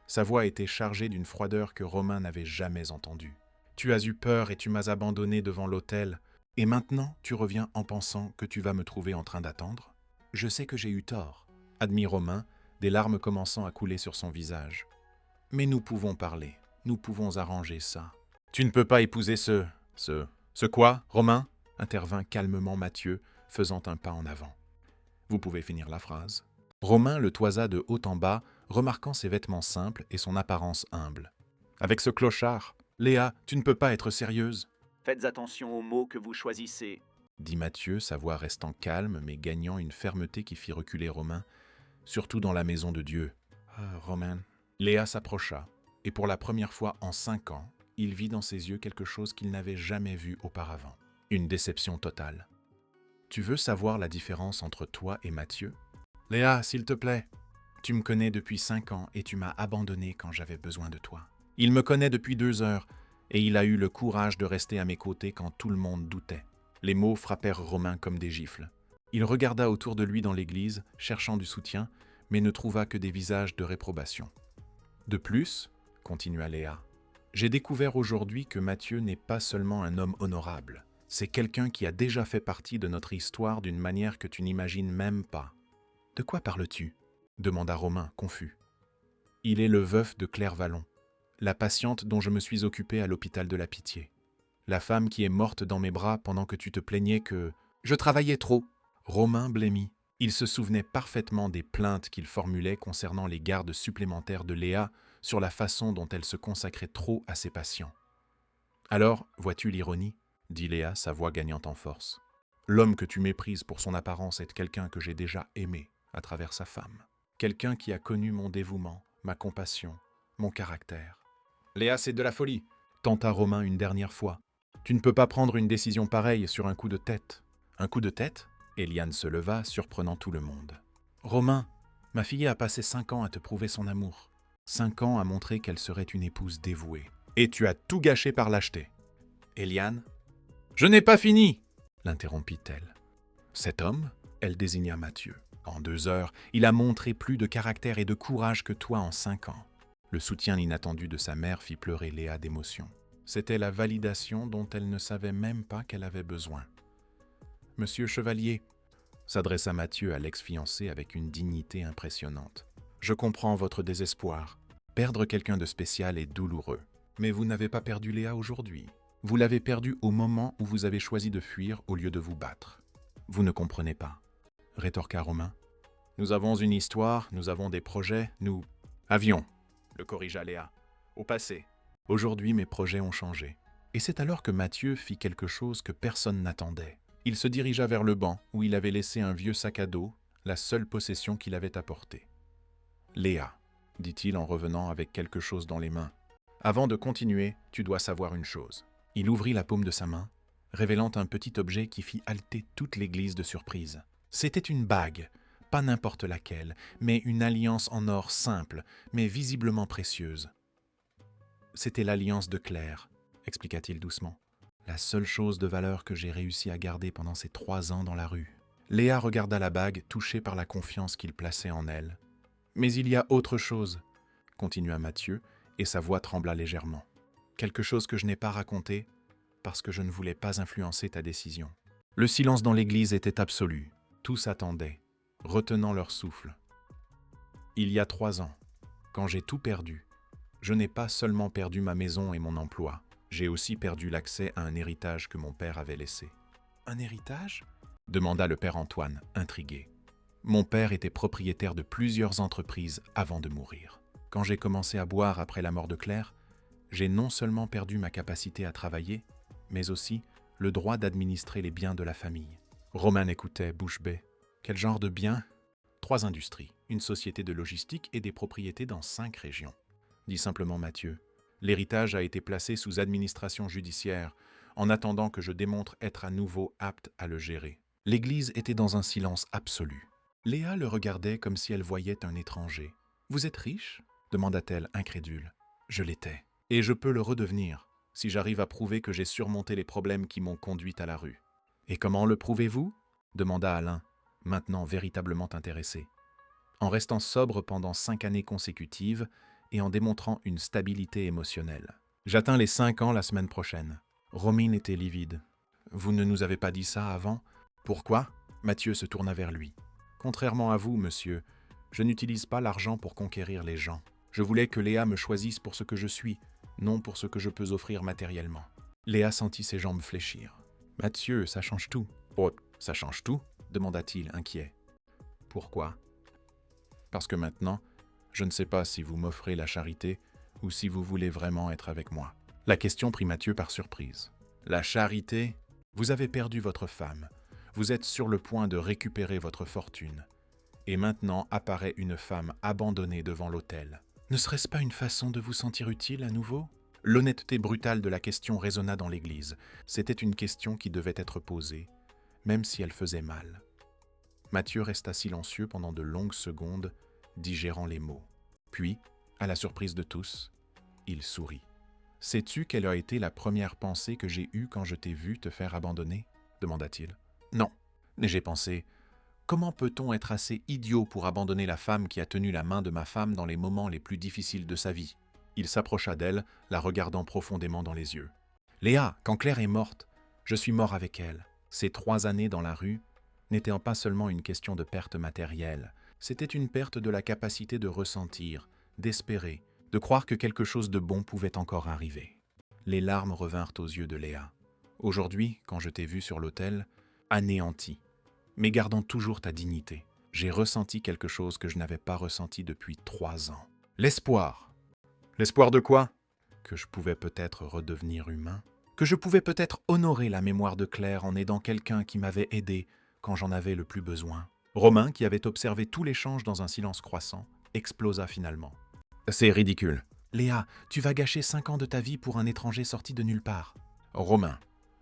Sa voix était chargée d'une froideur que Romain n'avait jamais entendue. Tu as eu peur et tu m'as abandonné devant l'autel, et maintenant tu reviens en pensant que tu vas me trouver en train d'attendre ? Je sais que j'ai eu tort, admit Romain, des larmes commençant à couler sur son visage. Mais nous pouvons parler, nous pouvons arranger ça. Tu ne peux pas épouser ce quoi, Romain ? Intervint calmement Mathieu, faisant un pas en avant. Vous pouvez finir la phrase. Romain le toisa de haut en bas, remarquant ses vêtements simples et son apparence humble. Avec ce clochard, Léa, tu ne peux pas être sérieuse. Faites attention aux mots que vous choisissez, dit Mathieu, sa voix restant calme mais gagnant une fermeté qui fit reculer Romain, surtout dans la maison de Dieu. Ah, Romain. Léa s'approcha, et pour la première fois en 5 ans, il vit dans ses yeux quelque chose qu'il n'avait jamais vu auparavant. Une déception totale. Tu veux savoir la différence entre toi et Mathieu ? Léa, s'il te plaît. Tu me connais depuis 5 ans et tu m'as abandonné quand j'avais besoin de toi. Il me connaît depuis 2 heures et il a eu le courage de rester à mes côtés quand tout le monde doutait. Les mots frappèrent Romain comme des gifles. Il regarda autour de lui dans l'église, cherchant du soutien, mais ne trouva que des visages de réprobation. De plus, continua Léa, j'ai découvert aujourd'hui que Mathieu n'est pas seulement un homme honorable. C'est quelqu'un qui a déjà fait partie de notre histoire d'une manière que tu n'imagines même pas. De quoi parles-tu ? Demanda Romain, confus. Il est le veuf de Claire Vallon, la patiente dont je me suis occupé à l'hôpital de la Pitié. La femme qui est morte dans mes bras pendant que tu te plaignais que je travaillais trop. Romain blêmit. Il se souvenait parfaitement des plaintes qu'il formulait concernant les gardes supplémentaires de Léa sur la façon dont elle se consacrait trop à ses patients. Alors, vois-tu l'ironie ? Dit Léa, sa voix gagnant en force. L'homme que tu méprises pour son apparence est quelqu'un que j'ai déjà aimé à travers sa femme. Quelqu'un qui a connu mon dévouement, ma compassion, mon caractère. Léa, c'est de la folie, tenta Romain une dernière fois. Tu ne peux pas prendre une décision pareille sur un coup de tête. Un coup de tête ? Eliane se leva, surprenant tout le monde. Romain, ma fille a passé 5 ans à te prouver son amour. 5 ans à montrer qu'elle serait une épouse dévouée. Et tu as tout gâché par lâcheté. Eliane ? Je n'ai pas fini, l'interrompit-elle. Cet homme, elle désigna Mathieu. En 2 heures, il a montré plus de caractère et de courage que toi en 5 ans. Le soutien inattendu de sa mère fit pleurer Léa d'émotion. C'était la validation dont elle ne savait même pas qu'elle avait besoin. Monsieur Chevalier, s'adressa Mathieu à l'ex-fiancé avec une dignité impressionnante. Je comprends votre désespoir. Perdre quelqu'un de spécial est douloureux. Mais vous n'avez pas perdu Léa aujourd'hui. Vous l'avez perdue au moment où vous avez choisi de fuir au lieu de vous battre. Vous ne comprenez pas, rétorqua Romain. Nous avons une histoire, nous avons des projets, nous... Avions, le corrigea Léa. Au passé. Aujourd'hui, mes projets ont changé. Et c'est alors que Mathieu fit quelque chose que personne n'attendait. Il se dirigea vers le banc où il avait laissé un vieux sac à dos, la seule possession qu'il avait apportée. « Léa, dit-il en revenant avec quelque chose dans les mains. Avant de continuer, tu dois savoir une chose. » Il ouvrit la paume de sa main, révélant un petit objet qui fit halter toute l'église de surprise. C'était une bague, pas n'importe laquelle, mais une alliance en or simple, mais visiblement précieuse. C'était l'alliance de Claire, expliqua-t-il doucement. La seule chose de valeur que j'ai réussi à garder pendant ces 3 ans dans la rue. Léa regarda la bague, touchée par la confiance qu'il plaçait en elle. « Mais il y a autre chose, » continua Mathieu, et sa voix trembla légèrement. « Quelque chose que je n'ai pas raconté, parce que je ne voulais pas influencer ta décision. » Le silence dans l'église était absolu. Tous attendaient, retenant leur souffle. Il y a 3 ans, quand j'ai tout perdu, je n'ai pas seulement perdu ma maison et mon emploi, j'ai aussi perdu l'accès à un héritage que mon père avait laissé. « Un héritage ?» demanda le père Antoine, intrigué. Mon père était propriétaire de plusieurs entreprises avant de mourir. Quand j'ai commencé à boire après la mort de Claire, j'ai non seulement perdu ma capacité à travailler, mais aussi le droit d'administrer les biens de la famille. » Romain écoutait, bouche bée. « Quel genre de biens ?» « 3 industries, une société de logistique et des propriétés dans 5 régions. » Dit simplement Mathieu. « L'héritage a été placé sous administration judiciaire, en attendant que je démontre être à nouveau apte à le gérer. » L'église était dans un silence absolu. Léa le regardait comme si elle voyait un étranger. « Vous êtes riche ?» demanda-t-elle incrédule. « Je l'étais. Et je peux le redevenir, si j'arrive à prouver que j'ai surmonté les problèmes qui m'ont conduite à la rue. »« Et comment le prouvez-vous » demanda Alain, maintenant véritablement intéressé. « En restant sobre pendant 5 années consécutives et en démontrant une stabilité émotionnelle. J'atteins les 5 ans la semaine prochaine. » Romine était livide. « Vous ne nous avez pas dit ça avant ? » ?»« Pourquoi ?» Mathieu se tourna vers lui. « Contrairement à vous, monsieur, je n'utilise pas l'argent pour conquérir les gens. Je voulais que Léa me choisisse pour ce que je suis, non pour ce que je peux offrir matériellement. » Léa sentit ses jambes fléchir. « Mathieu, ça change tout. »« Oh, ça change tout ?» demanda-t-il, inquiet. « Pourquoi ?»« Parce que maintenant, je ne sais pas si vous m'offrez la charité ou si vous voulez vraiment être avec moi. » La question prit Mathieu par surprise. « La charité ? Vous avez perdu votre femme. Vous êtes sur le point de récupérer votre fortune. Et maintenant apparaît une femme abandonnée devant l'autel. Ne serait-ce pas une façon de vous sentir utile à nouveau ?» L'honnêteté brutale de la question résonna dans l'église. C'était une question qui devait être posée, même si elle faisait mal. Mathieu resta silencieux pendant de longues secondes, digérant les mots. Puis, à la surprise de tous, il sourit. « Sais-tu quelle a été la première pensée que j'ai eue quand je t'ai vu te faire abandonner ?» demanda-t-il. « Non. » Mais j'ai pensé, comment peut-on être assez idiot pour abandonner la femme qui a tenu la main de ma femme dans les moments les plus difficiles de sa vie ? Il s'approcha d'elle, la regardant profondément dans les yeux. « Léa, quand Claire est morte, je suis mort avec elle. Ces 3 années dans la rue n'étaient pas seulement une question de perte matérielle, c'était une perte de la capacité de ressentir, d'espérer, de croire que quelque chose de bon pouvait encore arriver. » Les larmes revinrent aux yeux de Léa. « Aujourd'hui, quand je t'ai vu sur l'autel, anéanti, mais gardant toujours ta dignité, j'ai ressenti quelque chose que je n'avais pas ressenti depuis 3 ans. L'espoir. » « L'espoir de quoi ? » Que je pouvais peut-être redevenir humain, que je pouvais peut-être honorer la mémoire de Claire en aidant quelqu'un qui m'avait aidé quand j'en avais le plus besoin. Romain, qui avait observé tout l'échange dans un silence croissant, explosa finalement. « C'est ridicule. Léa, tu vas gâcher 5 ans de ta vie pour un étranger sorti de nulle part. » Romain.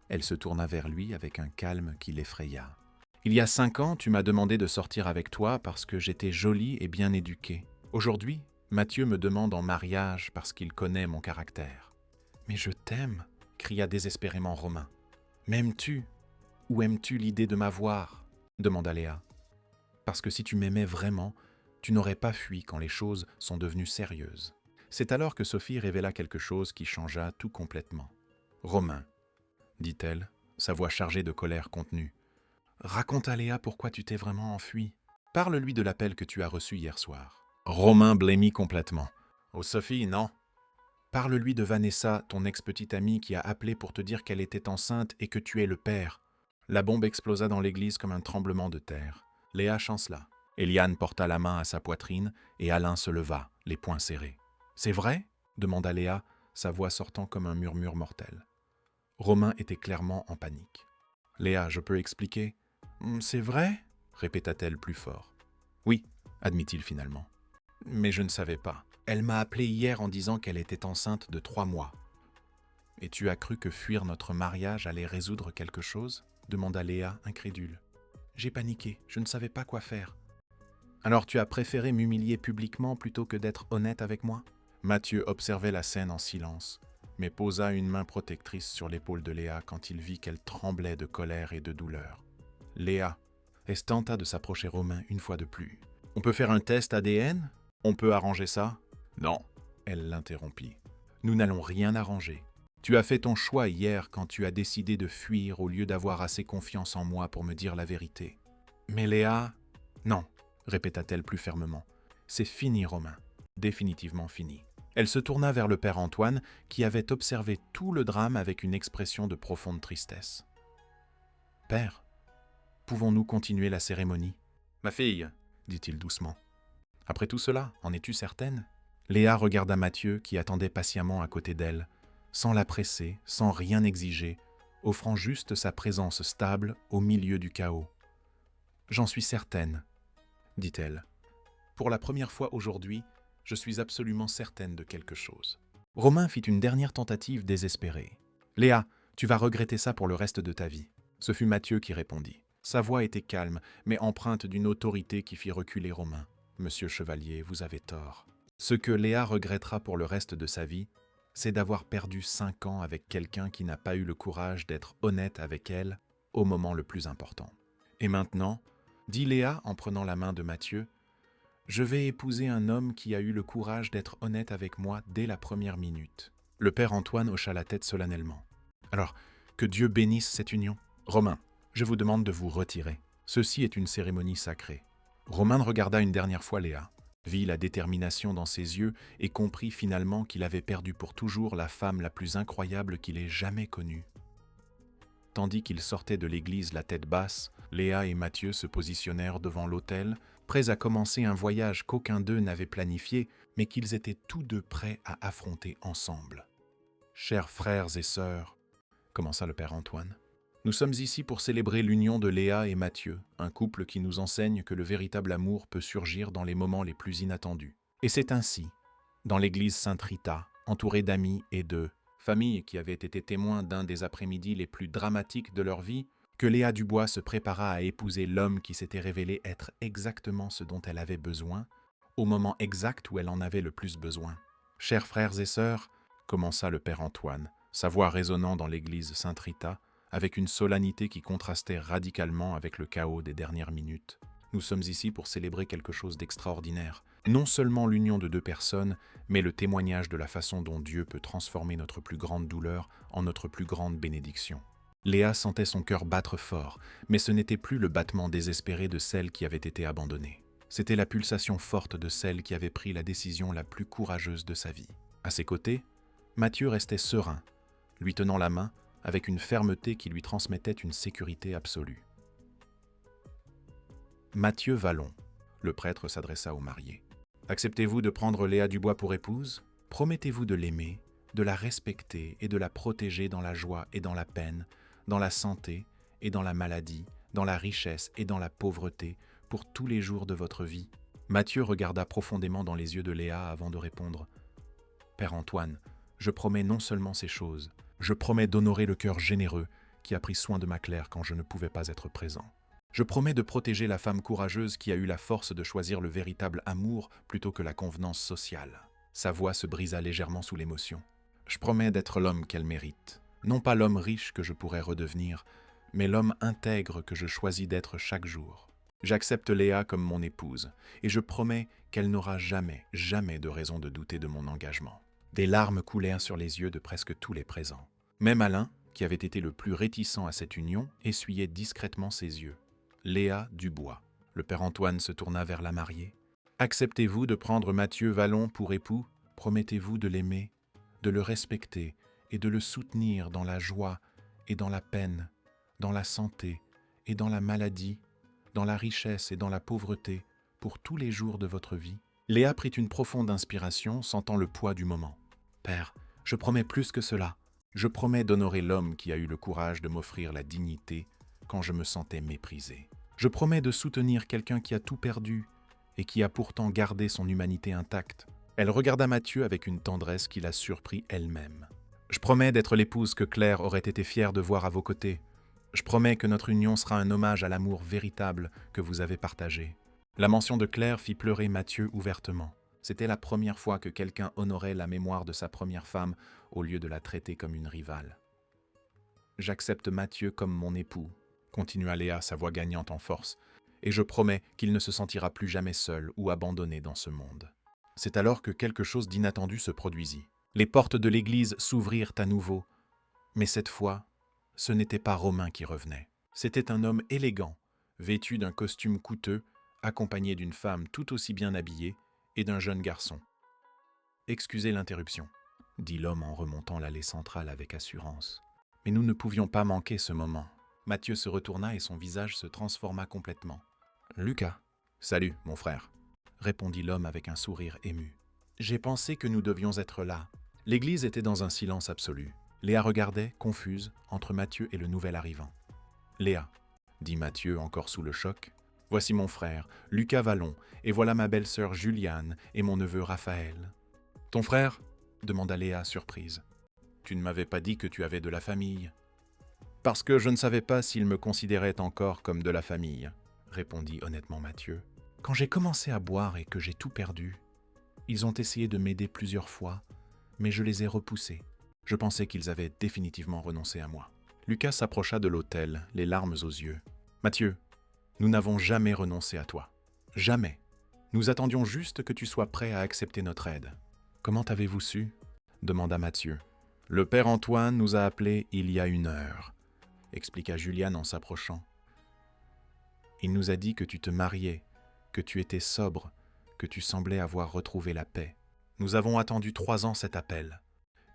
Elle se tourna vers lui avec un calme qui l'effraya. « Il y a 5 ans, tu m'as demandé de sortir avec toi parce que j'étais jolie et bien éduquée. Aujourd'hui, Mathieu me demande en mariage parce qu'il connaît mon caractère. »« Mais je t'aime !» cria désespérément Romain. « M'aimes-tu ? Ou aimes-tu l'idée de m'avoir ?» demanda Léa. « Parce que si tu m'aimais vraiment, tu n'aurais pas fui quand les choses sont devenues sérieuses. » C'est alors que Sophie révéla quelque chose qui changea tout complètement. « Romain, dit-elle, sa voix chargée de colère contenue, raconte à Léa pourquoi tu t'es vraiment enfui. Parle-lui de l'appel que tu as reçu hier soir. » Romain blêmit complètement. « Oh Sophie, non. » « Parle-lui de Vanessa, ton ex-petite amie qui a appelé pour te dire qu'elle était enceinte et que tu es le père. » La bombe explosa dans l'église comme un tremblement de terre. Léa chancela. Eliane porta la main à sa poitrine et Alain se leva, les poings serrés. « C'est vrai ?» demanda Léa, sa voix sortant comme un murmure mortel. Romain était clairement en panique. « Léa, je peux expliquer ?»« C'est vrai ?» répéta-t-elle plus fort. « Oui, admit-il finalement. Mais je ne savais pas. Elle m'a appelé hier en disant qu'elle était enceinte de 3 mois. »« Et tu as cru que fuir notre mariage allait résoudre quelque chose ?» demanda Léa, incrédule. « J'ai paniqué, je ne savais pas quoi faire. »« Alors tu as préféré m'humilier publiquement plutôt que d'être honnête avec moi ?» Mathieu observait la scène en silence, mais posa une main protectrice sur l'épaule de Léa quand il vit qu'elle tremblait de colère et de douleur. Léa tenta de s'approcher Romain une fois de plus. « On peut faire un test ADN ? On peut arranger ça ?»« Non, » elle l'interrompit. « Nous n'allons rien arranger. Tu as fait ton choix hier quand tu as décidé de fuir au lieu d'avoir assez confiance en moi pour me dire la vérité. »« Mais Léa... » »« Non, » répéta-t-elle plus fermement. « C'est fini, Romain. Définitivement fini. » Elle se tourna vers le père Antoine, qui avait observé tout le drame avec une expression de profonde tristesse. « Père, pouvons-nous continuer la cérémonie ?»« Ma fille, dit-il doucement. Après tout cela, en es-tu certaine ? Léa regarda Mathieu qui attendait patiemment à côté d'elle, sans la presser, sans rien exiger, offrant juste sa présence stable au milieu du chaos. « J'en suis certaine, » dit-elle. « Pour la première fois aujourd'hui, je suis absolument certaine de quelque chose. » Romain fit une dernière tentative désespérée. « Léa, tu vas regretter ça pour le reste de ta vie. » Ce fut Mathieu qui répondit. Sa voix était calme, mais empreinte d'une autorité qui fit reculer Romain. « Monsieur Chevalier, vous avez tort. Ce que Léa regrettera pour le reste de sa vie, c'est d'avoir perdu 5 ans avec quelqu'un qui n'a pas eu le courage d'être honnête avec elle au moment le plus important. Et maintenant, dit Léa en prenant la main de Mathieu, je vais épouser un homme qui a eu le courage d'être honnête avec moi dès la première minute. Le père Antoine hocha la tête solennellement. Alors, que Dieu bénisse cette union. Romain, je vous demande de vous retirer. Ceci est une cérémonie sacrée. Romain regarda une dernière fois Léa, vit la détermination dans ses yeux et comprit finalement qu'il avait perdu pour toujours la femme la plus incroyable qu'il ait jamais connue. Tandis qu'ils sortaient de l'église la tête basse, Léa et Mathieu se positionnèrent devant l'autel, prêts à commencer un voyage qu'aucun d'eux n'avait planifié, mais qu'ils étaient tous deux prêts à affronter ensemble. « Chers frères et sœurs, » commença le père Antoine, « nous sommes ici pour célébrer l'union de Léa et Mathieu, un couple qui nous enseigne que le véritable amour peut surgir dans les moments les plus inattendus. Et c'est ainsi, dans l'église Sainte-Rita, entourée d'amis et de familles qui avaient été témoins d'un des après-midi les plus dramatiques de leur vie, que Léa Dubois se prépara à épouser l'homme qui s'était révélé être exactement ce dont elle avait besoin, au moment exact où elle en avait le plus besoin. « Chers frères et sœurs, » commença le père Antoine, sa voix résonnant dans l'église Sainte-Rita, avec une solennité qui contrastait radicalement avec le chaos des dernières minutes. Nous sommes ici pour célébrer quelque chose d'extraordinaire. Non seulement l'union de 2 personnes, mais le témoignage de la façon dont Dieu peut transformer notre plus grande douleur en notre plus grande bénédiction. Léa sentait son cœur battre fort, mais ce n'était plus le battement désespéré de celle qui avait été abandonnée. C'était la pulsation forte de celle qui avait pris la décision la plus courageuse de sa vie. À ses côtés, Mathieu restait serein, lui tenant la main avec une fermeté qui lui transmettait une sécurité absolue. Mathieu Vallon, le prêtre s'adressa au marié. Acceptez-vous de prendre Léa Dubois pour épouse? Promettez-vous de l'aimer, de la respecter et de la protéger dans la joie et dans la peine, dans la santé et dans la maladie, dans la richesse et dans la pauvreté, pour tous les jours de votre vie? Mathieu regarda profondément dans les yeux de Léa avant de répondre. Père Antoine, je promets non seulement ces choses, je promets d'honorer le cœur généreux qui a pris soin de ma Claire quand je ne pouvais pas être présent. Je promets de protéger la femme courageuse qui a eu la force de choisir le véritable amour plutôt que la convenance sociale. Sa voix se brisa légèrement sous l'émotion. Je promets d'être l'homme qu'elle mérite. Non pas l'homme riche que je pourrais redevenir, mais l'homme intègre que je choisis d'être chaque jour. J'accepte Léa comme mon épouse, et je promets qu'elle n'aura jamais, jamais de raison de douter de mon engagement. Des larmes coulèrent sur les yeux de presque tous les présents. Même Alain, qui avait été le plus réticent à cette union, essuyait discrètement ses yeux. Léa Dubois. Le père Antoine se tourna vers la mariée. « Acceptez-vous de prendre Mathieu Vallon pour époux? Promettez-vous de l'aimer, de le respecter et de le soutenir dans la joie et dans la peine, dans la santé et dans la maladie, dans la richesse et dans la pauvreté, pour tous les jours de votre vie? » Léa prit une profonde inspiration, sentant le poids du moment. « Père, je promets plus que cela. Je promets d'honorer l'homme qui a eu le courage de m'offrir la dignité quand je me sentais méprisé. Je promets de soutenir quelqu'un qui a tout perdu et qui a pourtant gardé son humanité intacte. » Elle regarda Mathieu avec une tendresse qui la surprit elle-même. « Je promets d'être l'épouse que Claire aurait été fière de voir à vos côtés. Je promets que notre union sera un hommage à l'amour véritable que vous avez partagé. » La mention de Claire fit pleurer Mathieu ouvertement. C'était la première fois que quelqu'un honorait la mémoire de sa première femme au lieu de la traiter comme une rivale. « J'accepte Mathieu comme mon époux, » continua Léa, sa voix gagnante en force, « et je promets qu'il ne se sentira plus jamais seul ou abandonné dans ce monde. » C'est alors que quelque chose d'inattendu se produisit. Les portes de l'église s'ouvrirent à nouveau, mais cette fois, ce n'était pas Romain qui revenait. C'était un homme élégant, vêtu d'un costume coûteux, accompagné d'une femme tout aussi bien habillée et d'un jeune garçon. « Excusez l'interruption, » dit l'homme en remontant l'allée centrale avec assurance. « Mais nous ne pouvions pas manquer ce moment. » Mathieu se retourna et son visage se transforma complètement. « Lucas. »« Salut, mon frère, » répondit l'homme avec un sourire ému. J'ai pensé que nous devions être là. L'église était dans un silence absolu. Léa regardait, confuse, entre Mathieu et le nouvel arrivant. « Léa, » dit Mathieu, encore sous le choc, « voici mon frère, Lucas Vallon, et voilà ma belle-sœur Juliane et mon neveu Raphaël. »« Ton frère ?» demanda Léa, surprise. « Tu ne m'avais pas dit que tu avais de la famille. »« Parce que je ne savais pas s'il me considérait encore comme de la famille, » répondit honnêtement Mathieu. « Quand j'ai commencé à boire et que j'ai tout perdu, ils ont essayé de m'aider plusieurs fois, mais je les ai repoussés. Je pensais qu'ils avaient définitivement renoncé à moi. » Lucas s'approcha de l'autel, les larmes aux yeux. « Mathieu, nous n'avons jamais renoncé à toi. Jamais. Nous attendions juste que tu sois prêt à accepter notre aide. »« Comment avez-vous su ?» demanda Mathieu. « Le père Antoine nous a appelés il y a 1 heure, » expliqua Juliane en s'approchant. « Il nous a dit que tu te mariais, que tu étais sobre, que tu semblais avoir retrouvé la paix. Nous avons attendu 3 ans cet appel, »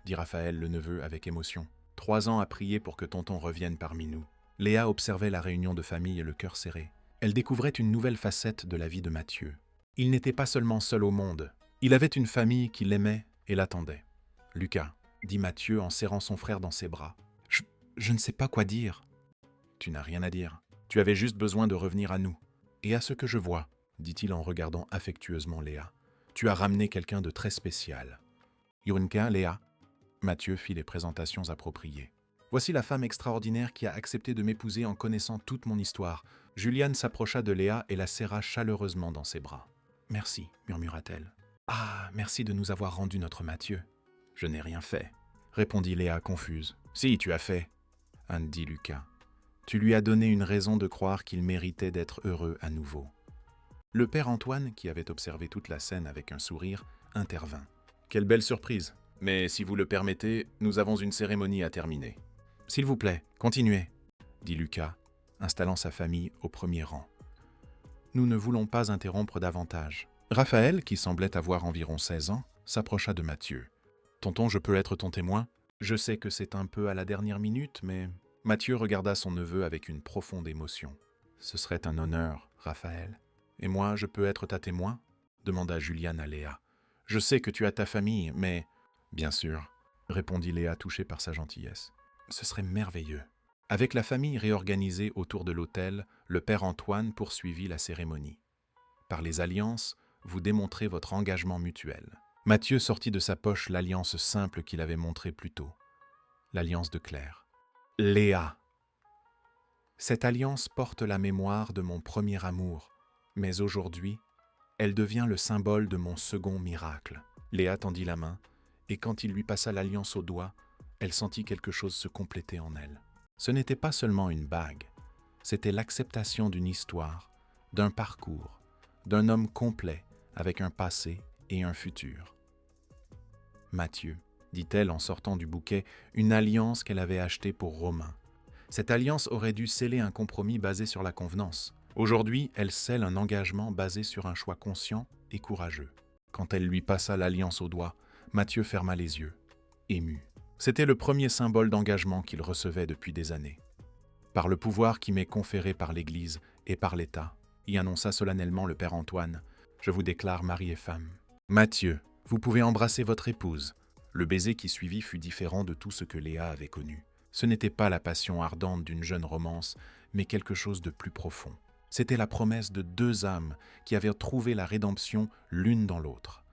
dit Raphaël le neveu avec émotion. 3 ans à prier pour que tonton revienne parmi nous. Léa observait la réunion de famille le cœur serré. Elle découvrait une nouvelle facette de la vie de Mathieu. Il n'était pas seulement seul au monde. Il avait une famille qui l'aimait et l'attendait. « Lucas, » dit Mathieu en serrant son frère dans ses bras. « Je ne sais pas quoi dire. »« Tu n'as rien à dire. Tu avais juste besoin de revenir à nous. Et à ce que je vois, » dit-il en regardant affectueusement Léa, « tu as ramené quelqu'un de très spécial. »« Yunka, Léa ?» Mathieu fit les présentations appropriées. « Voici la femme extraordinaire qui a accepté de m'épouser en connaissant toute mon histoire. » Juliane s'approcha de Léa et la serra chaleureusement dans ses bras. « Merci, » murmura-t-elle. « Ah, merci de nous avoir rendu notre Mathieu. »« Je n'ai rien fait, » répondit Léa confuse. « Si, tu as fait, » dit Lucas. « Tu lui as donné une raison de croire qu'il méritait d'être heureux à nouveau. » Le père Antoine, qui avait observé toute la scène avec un sourire, intervint. « Quelle belle surprise! Mais si vous le permettez, nous avons une cérémonie à terminer. »« S'il vous plaît, continuez, » dit Lucas, installant sa famille au premier rang. « Nous ne voulons pas interrompre davantage. » Raphaël, qui semblait avoir environ 16 ans, s'approcha de Mathieu. « Tonton, je peux être ton témoin? Je sais que c'est un peu à la dernière minute, mais... » Mathieu regarda son neveu avec une profonde émotion. « Ce serait un honneur, Raphaël. »« Et moi, je peux être ta témoin ?» demanda Juliane à Léa. « Je sais que tu as ta famille, mais... » « Bien sûr, » répondit Léa touchée par sa gentillesse. « Ce serait merveilleux. » Avec la famille réorganisée autour de l'autel, le père Antoine poursuivit la cérémonie. « Par les alliances, vous démontrez votre engagement mutuel. » Mathieu sortit de sa poche l'alliance simple qu'il avait montrée plus tôt. L'alliance de Claire. « Léa ! Cette alliance porte la mémoire de mon premier amour, mais aujourd'hui, elle devient le symbole de mon second miracle. » Léa tendit la main, et quand il lui passa l'alliance au doigt, elle sentit quelque chose se compléter en elle. Ce n'était pas seulement une bague, c'était l'acceptation d'une histoire, d'un parcours, d'un homme complet avec un passé et un futur. « Mathieu, » dit-elle en sortant du bouquet une alliance qu'elle avait achetée pour Romain. Cette alliance aurait dû sceller un compromis basé sur la convenance. Aujourd'hui, elle scelle un engagement basé sur un choix conscient et courageux. Quand elle lui passa l'alliance au doigt, Mathieu ferma les yeux, ému. C'était le premier symbole d'engagement qu'il recevait depuis des années. « Par le pouvoir qui m'est conféré par l'Église et par l'État, » y annonça solennellement le père Antoine, « je vous déclare mari et femme. »« Mathieu, vous pouvez embrasser votre épouse. » Le baiser qui suivit fut différent de tout ce que Léa avait connu. Ce n'était pas la passion ardente d'une jeune romance, mais quelque chose de plus profond. C'était la promesse de 2 âmes qui avaient trouvé la rédemption l'une dans l'autre.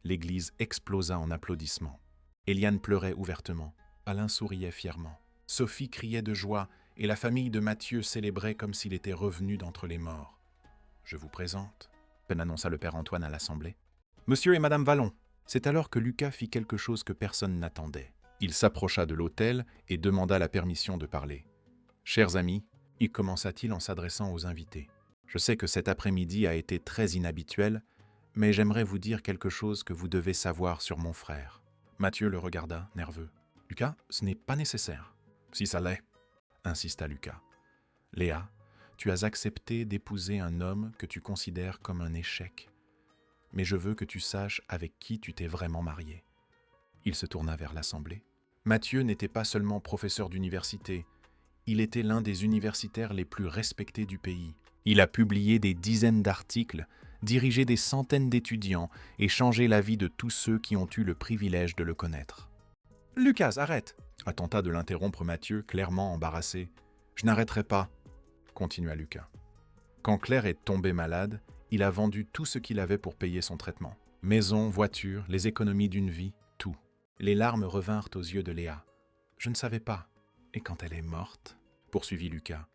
L'église explosa en applaudissements. Éliane pleurait ouvertement. Alain souriait fièrement. Sophie criait de joie et la famille de Mathieu célébrait comme s'il était revenu d'entre les morts. « Je vous présente, » annonça le père Antoine à l'assemblée. « Monsieur et madame Vallon. » C'est alors que Lucas fit quelque chose que personne n'attendait. Il s'approcha de l'autel et demanda la permission de parler. « Chers amis, » y commença-t-il en s'adressant aux invités. « Je sais que cet après-midi a été très inhabituel, mais j'aimerais vous dire quelque chose que vous devez savoir sur mon frère. » Mathieu le regarda, nerveux. « Lucas, ce n'est pas nécessaire. »« Si ça l'est, » insista Lucas. « Léa, tu as accepté d'épouser un homme que tu considères comme un échec. Mais je veux que tu saches avec qui tu t'es vraiment marié. » Il se tourna vers l'assemblée. Mathieu n'était pas seulement professeur d'université, il était l'un des universitaires les plus respectés du pays. Il a publié des dizaines d'articles, diriger des centaines d'étudiants et changer la vie de tous ceux qui ont eu le privilège de le connaître. « Lucas, arrête !» tenta de l'interrompre Mathieu, clairement embarrassé. « Je n'arrêterai pas !» continua Lucas. Quand Claire est tombée malade, il a vendu tout ce qu'il avait pour payer son traitement. Maison, voiture, les économies d'une vie, tout. Les larmes revinrent aux yeux de Léa. « Je ne savais pas. Et quand elle est morte ?» poursuivit Lucas.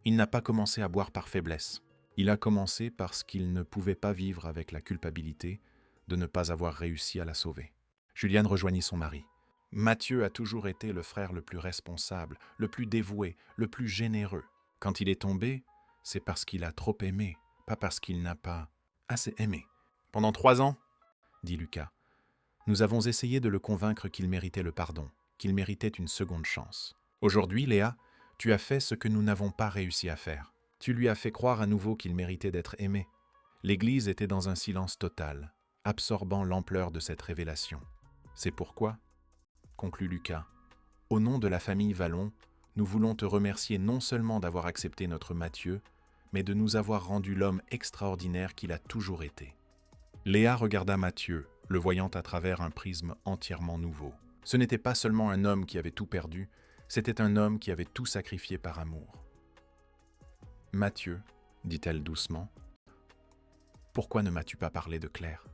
Il n'a pas commencé à boire par faiblesse. Il a commencé parce qu'il ne pouvait pas vivre avec la culpabilité de ne pas avoir réussi à la sauver. Juliane rejoignit son mari. Mathieu a toujours été le frère le plus responsable, le plus dévoué, le plus généreux. Quand il est tombé, c'est parce qu'il a trop aimé, pas parce qu'il n'a pas assez aimé. Pendant 3 ans, dit Lucas, nous avons essayé de le convaincre qu'il méritait le pardon, qu'il méritait une seconde chance. Aujourd'hui, Léa, tu as fait ce que nous n'avons pas réussi à faire. Tu lui as fait croire à nouveau qu'il méritait d'être aimé. L'Église était dans un silence total, absorbant l'ampleur de cette révélation. C'est pourquoi, conclut Lucas, au nom de la famille Vallon, nous voulons te remercier non seulement d'avoir accepté notre Mathieu, mais de nous avoir rendu l'homme extraordinaire qu'il a toujours été. Léa regarda Mathieu, le voyant à travers un prisme entièrement nouveau. Ce n'était pas seulement un homme qui avait tout perdu, c'était un homme qui avait tout sacrifié par amour. « Mathieu, dit-elle doucement, pourquoi ne m'as-tu pas parlé de Claire,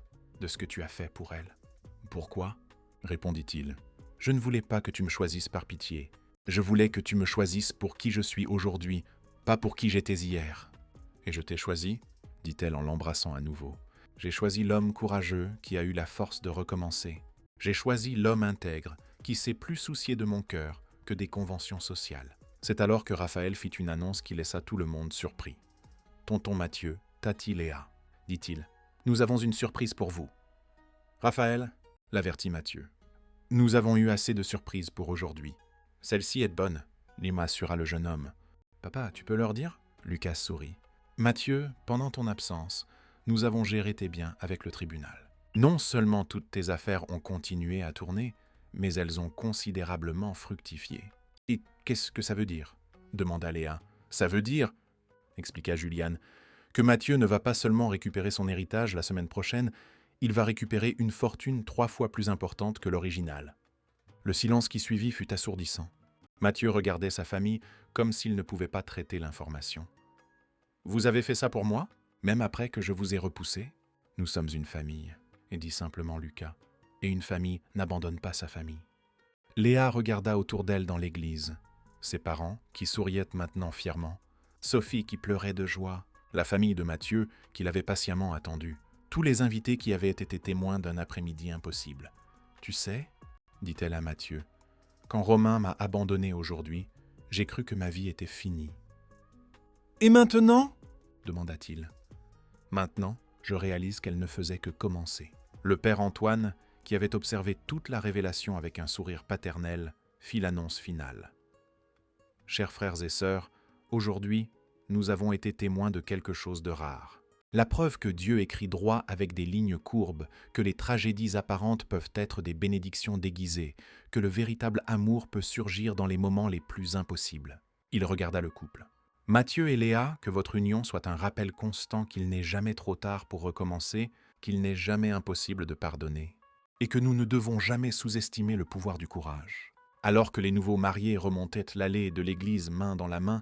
de ce que tu as fait pour elle ? » « Pourquoi ?» répondit-il. « Je ne voulais pas que tu me choisisses par pitié. Je voulais que tu me choisisses pour qui je suis aujourd'hui, pas pour qui j'étais hier. »« Et je t'ai choisi ?» dit-elle en l'embrassant à nouveau. « J'ai choisi l'homme courageux qui a eu la force de recommencer. J'ai choisi l'homme intègre qui s'est plus soucié de mon cœur que des conventions sociales. » C'est alors que Raphaël fit une annonce qui laissa tout le monde surpris. « Tonton Mathieu, Tati Léa, dit-il, nous avons une surprise pour vous. »« Raphaël, l'avertit Mathieu, nous avons eu assez de surprises pour aujourd'hui. Celle-ci est bonne, Lima assura le jeune homme. « Papa, tu peux leur dire ?» Lucas sourit. « Mathieu, pendant ton absence, nous avons géré tes biens avec le tribunal. Non seulement toutes tes affaires ont continué à tourner, mais elles ont considérablement fructifié. » « Et qu'est-ce que ça veut dire ?» demanda Léa. « Ça veut dire, expliqua Juliane, que Mathieu ne va pas seulement récupérer son héritage la semaine prochaine, il va récupérer une fortune 3 fois plus importante que l'original. » Le silence qui suivit fut assourdissant. Mathieu regardait sa famille comme s'il ne pouvait pas traiter l'information. « Vous avez fait ça pour moi, même après que je vous ai repoussé ? Nous sommes une famille, » dit simplement Lucas, « et une famille n'abandonne pas sa famille. » Léa regarda autour d'elle dans l'église. Ses parents, qui souriaient maintenant fièrement, Sophie qui pleurait de joie, la famille de Mathieu qui l'avait patiemment attendu, tous les invités qui avaient été témoins d'un après-midi impossible. « Tu sais, dit-elle à Mathieu, quand Romain m'a abandonné aujourd'hui, j'ai cru que ma vie était finie. »« Et maintenant ?» demanda-t-il. « Maintenant, je réalise qu'elle ne faisait que commencer. » Le père Antoine, qui avait observé toute la révélation avec un sourire paternel, fit l'annonce finale. « Chers frères et sœurs, aujourd'hui, nous avons été témoins de quelque chose de rare. La preuve que Dieu écrit droit avec des lignes courbes, que les tragédies apparentes peuvent être des bénédictions déguisées, que le véritable amour peut surgir dans les moments les plus impossibles. » Il regarda le couple. « Mathieu et Léa, que votre union soit un rappel constant qu'il n'est jamais trop tard pour recommencer, qu'il n'est jamais impossible de pardonner, et que nous ne devons jamais sous-estimer le pouvoir du courage. » Alors que les nouveaux mariés remontaient l'allée de l'église main dans la main,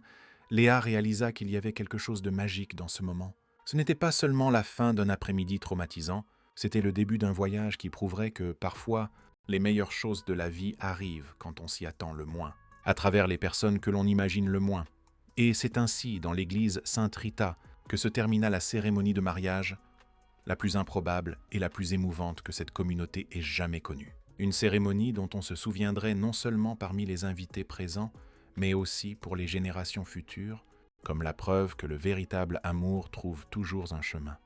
Léa réalisa qu'il y avait quelque chose de magique dans ce moment. Ce n'était pas seulement la fin d'un après-midi traumatisant, c'était le début d'un voyage qui prouverait que, parfois, les meilleures choses de la vie arrivent quand on s'y attend le moins, à travers les personnes que l'on imagine le moins. Et c'est ainsi, dans l'église Sainte-Rita, que se termina la cérémonie de mariage, la plus improbable et la plus émouvante que cette communauté ait jamais connue. Une cérémonie dont on se souviendrait non seulement parmi les invités présents, mais aussi pour les générations futures, comme la preuve que le véritable amour trouve toujours un chemin.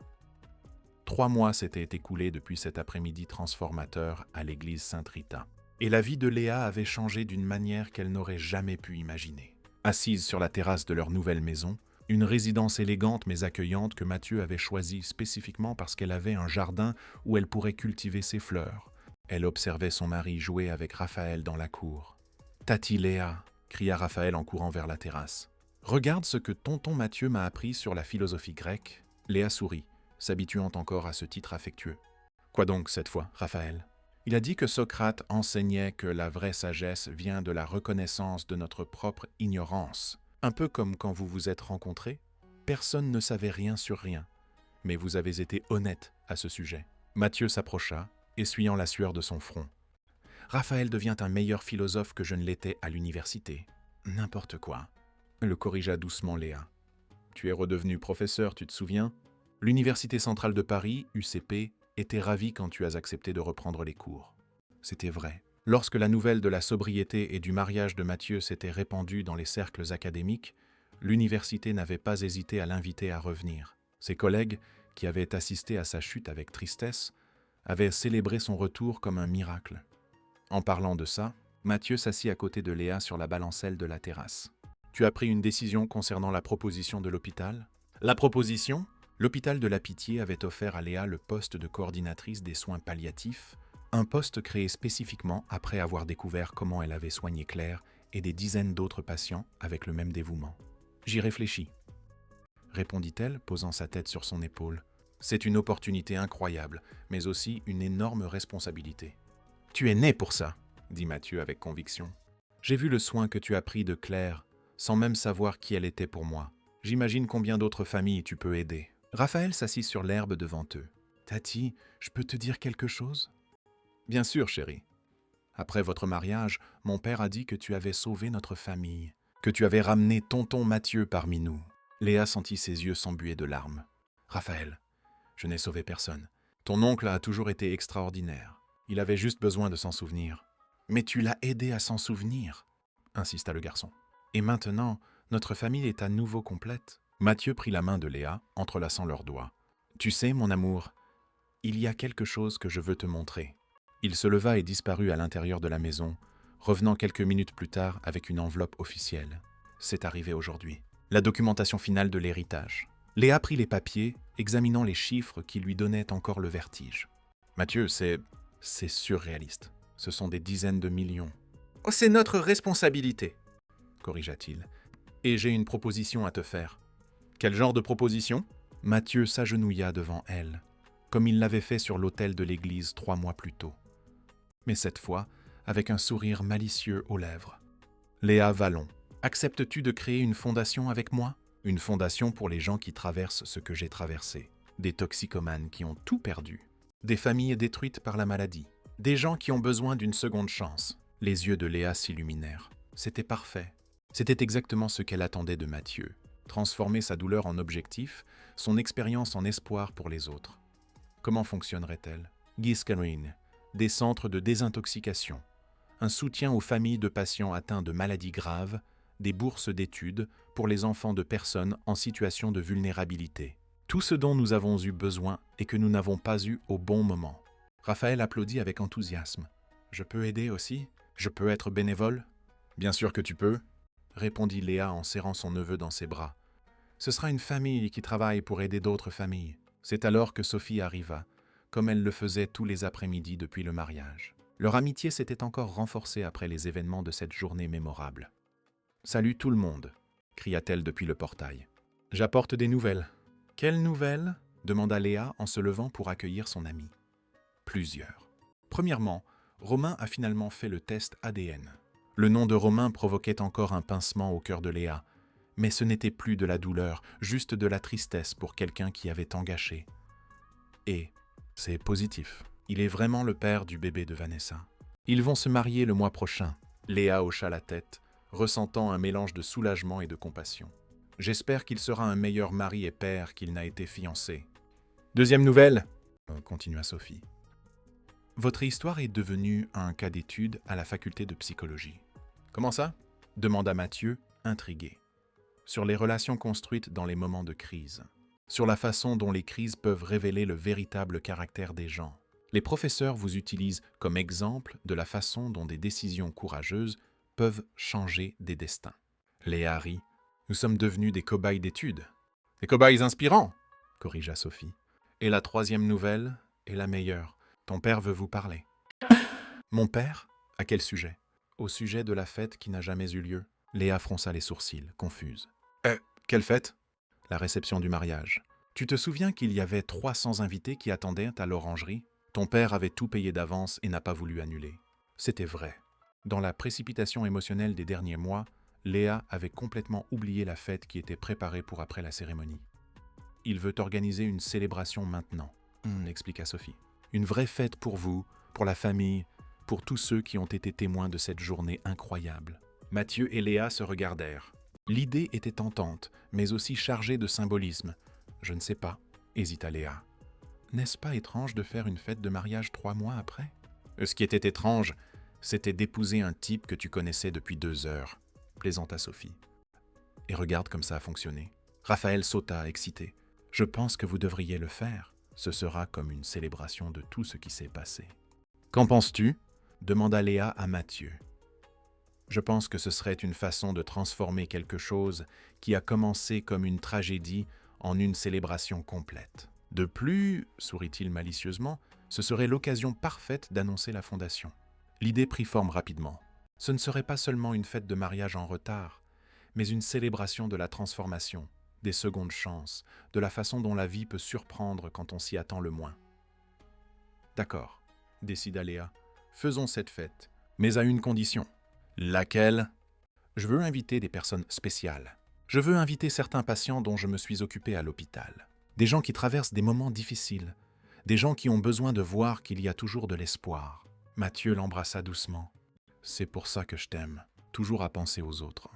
3 mois s'étaient écoulés depuis cet après-midi transformateur à l'église Sainte-Rita, et la vie de Léa avait changé d'une manière qu'elle n'aurait jamais pu imaginer. Assise sur la terrasse de leur nouvelle maison, une résidence élégante mais accueillante que Mathieu avait choisie spécifiquement parce qu'elle avait un jardin où elle pourrait cultiver ses fleurs, elle observait son mari jouer avec Raphaël dans la cour. « Tati Léa !» cria Raphaël en courant vers la terrasse. « Regarde ce que tonton Mathieu m'a appris sur la philosophie grecque. » Léa sourit. s'habituant encore à ce titre affectueux. Quoi donc cette fois, Raphaël? Il a dit que Socrate enseignait que la vraie sagesse vient de la reconnaissance de notre propre ignorance. Un peu comme quand vous vous êtes rencontrés, personne ne savait rien sur rien, mais vous avez été honnête à ce sujet. Mathieu s'approcha, essuyant la sueur de son front. Raphaël devient un meilleur philosophe que je ne l'étais à l'université. N'importe quoi, le corrigea doucement Léa. Tu es redevenu professeur, tu te souviens? L'Université centrale de Paris, UCP, était ravie quand tu as accepté de reprendre les cours. C'était vrai. Lorsque la nouvelle de la sobriété et du mariage de Mathieu s'était répandue dans les cercles académiques, l'université n'avait pas hésité à l'inviter à revenir. Ses collègues, qui avaient assisté à sa chute avec tristesse, avaient célébré son retour comme un miracle. En parlant de ça, Mathieu s'assit à côté de Léa sur la balancelle de la terrasse. « Tu as pris une décision concernant la proposition de l'hôpital ?» La proposition ? L'hôpital de la Pitié avait offert à Léa le poste de coordinatrice des soins palliatifs, un poste créé spécifiquement après avoir découvert comment elle avait soigné Claire et des dizaines d'autres patients avec le même dévouement. « J'y réfléchis, » répondit-elle, posant sa tête sur son épaule. « C'est une opportunité incroyable, mais aussi une énorme responsabilité. »« Tu es né pour ça, » dit Mathieu avec conviction. « J'ai vu le soin que tu as pris de Claire, sans même savoir qui elle était pour moi. J'imagine combien d'autres familles tu peux aider. » Raphaël s'assit sur l'herbe devant eux. « Tati, je peux te dire quelque chose ?»« Bien sûr, chérie. Après votre mariage, mon père a dit que tu avais sauvé notre famille, que tu avais ramené tonton Mathieu parmi nous. » Léa sentit ses yeux s'embuer de larmes. « Raphaël, je n'ai sauvé personne. Ton oncle a toujours été extraordinaire. Il avait juste besoin de s'en souvenir. »« Mais tu l'as aidé à s'en souvenir, » insista le garçon. « Et maintenant, notre famille est à nouveau complète. » Mathieu prit la main de Léa, entrelaçant leurs doigts. « Tu sais, mon amour, il y a quelque chose que je veux te montrer. » Il se leva et disparut à l'intérieur de la maison, revenant quelques minutes plus tard avec une enveloppe officielle. C'est arrivé aujourd'hui. La documentation finale de l'héritage. Léa prit les papiers, examinant les chiffres qui lui donnaient encore le vertige. « Mathieu, c'est surréaliste. Ce sont des dizaines de millions. »« Oh, c'est notre responsabilité, » corrigea-t-il. « Et j'ai une proposition à te faire. » « Quel genre de proposition ?» Mathieu s'agenouilla devant elle, comme il l'avait fait sur l'autel de l'église 3 mois plus tôt. Mais cette fois, avec un sourire malicieux aux lèvres. « Léa Vallon, acceptes-tu de créer une fondation avec moi ? Une fondation pour les gens qui traversent ce que j'ai traversé. Des toxicomanes qui ont tout perdu. Des familles détruites par la maladie. Des gens qui ont besoin d'une seconde chance. » Les yeux de Léa s'illuminèrent. C'était parfait. C'était exactement ce qu'elle attendait de Mathieu. Transformer sa douleur en objectif, son expérience en espoir pour les autres. Comment fonctionnerait-elle ? Giscarine, des centres de désintoxication, un soutien aux familles de patients atteints de maladies graves, des bourses d'études pour les enfants de personnes en situation de vulnérabilité. Tout ce dont nous avons eu besoin et que nous n'avons pas eu au bon moment. Raphaël applaudit avec enthousiasme. « Je peux aider aussi ? Je peux être bénévole ? » « Bien sûr que tu peux, » répondit Léa en serrant son neveu dans ses bras. « Ce sera une famille qui travaille pour aider d'autres familles. » C'est alors que Sophie arriva, comme elle le faisait tous les après-midi depuis le mariage. Leur amitié s'était encore renforcée après les événements de cette journée mémorable. « Salut tout le monde !» cria-t-elle depuis le portail. « J'apporte des nouvelles. »« Quelles nouvelles ?» demanda Léa en se levant pour accueillir son amie. « Plusieurs. Premièrement, Romain a finalement fait le test ADN. Le nom de Romain provoquait encore un pincement au cœur de Léa, mais ce n'était plus de la douleur, juste de la tristesse pour quelqu'un qui avait tant gâché. Et c'est positif. Il est vraiment le père du bébé de Vanessa. Ils vont se marier le mois prochain. Léa hocha la tête, ressentant un mélange de soulagement et de compassion. J'espère qu'il sera un meilleur mari et père qu'il n'a été fiancé. Deuxième nouvelle, continua Sophie. Votre histoire est devenue un cas d'étude à la faculté de psychologie. Comment ça ? Demanda Mathieu, intrigué. Sur les relations construites dans les moments de crise. Sur la façon dont les crises peuvent révéler le véritable caractère des gens. Les professeurs vous utilisent comme exemple de la façon dont des décisions courageuses peuvent changer des destins. Léa rit. Nous sommes devenus des cobayes d'études. Des cobayes inspirants, corrigea Sophie. Et la troisième nouvelle est la meilleure. Ton père veut vous parler. Mon père ? À quel sujet ? Au sujet de la fête qui n'a jamais eu lieu. Léa fronça les sourcils, confuse. Quelle fête ? La réception du mariage. Tu te souviens qu'il y avait 300 invités qui attendaient à l'orangerie? Ton père avait tout payé d'avance et n'a pas voulu annuler. C'était vrai. Dans la précipitation émotionnelle des derniers mois, Léa avait complètement oublié la fête qui était préparée pour après la cérémonie. Il veut organiser une célébration maintenant, expliqua Sophie. Une vraie fête pour vous, pour la famille, pour tous ceux qui ont été témoins de cette journée incroyable. Mathieu et Léa se regardèrent. L'idée était tentante, mais aussi chargée de symbolisme. Je ne sais pas, hésita Léa. N'est-ce pas étrange de faire une fête de mariage 3 mois après? Ce qui était étrange, c'était d'épouser un type que tu connaissais depuis 2 heures, plaisanta Sophie. Et regarde comme ça a fonctionné. Raphaël sauta, excité. Je pense que vous devriez le faire. Ce sera comme une célébration de tout ce qui s'est passé. Qu'en penses-tu? Demanda Léa à Mathieu. Je pense que ce serait une façon de transformer quelque chose qui a commencé comme une tragédie en une célébration complète. De plus, sourit-il malicieusement, ce serait l'occasion parfaite d'annoncer la fondation. L'idée prit forme rapidement. Ce ne serait pas seulement une fête de mariage en retard, mais une célébration de la transformation, des secondes chances, de la façon dont la vie peut surprendre quand on s'y attend le moins. D'accord, décida Léa. Faisons cette fête, mais à une condition. Laquelle? Je veux inviter des personnes spéciales. Je veux inviter certains patients dont je me suis occupé à l'hôpital. Des gens qui traversent des moments difficiles. Des gens qui ont besoin de voir qu'il y a toujours de l'espoir. Mathieu l'embrassa doucement. C'est pour ça que je t'aime, toujours à penser aux autres.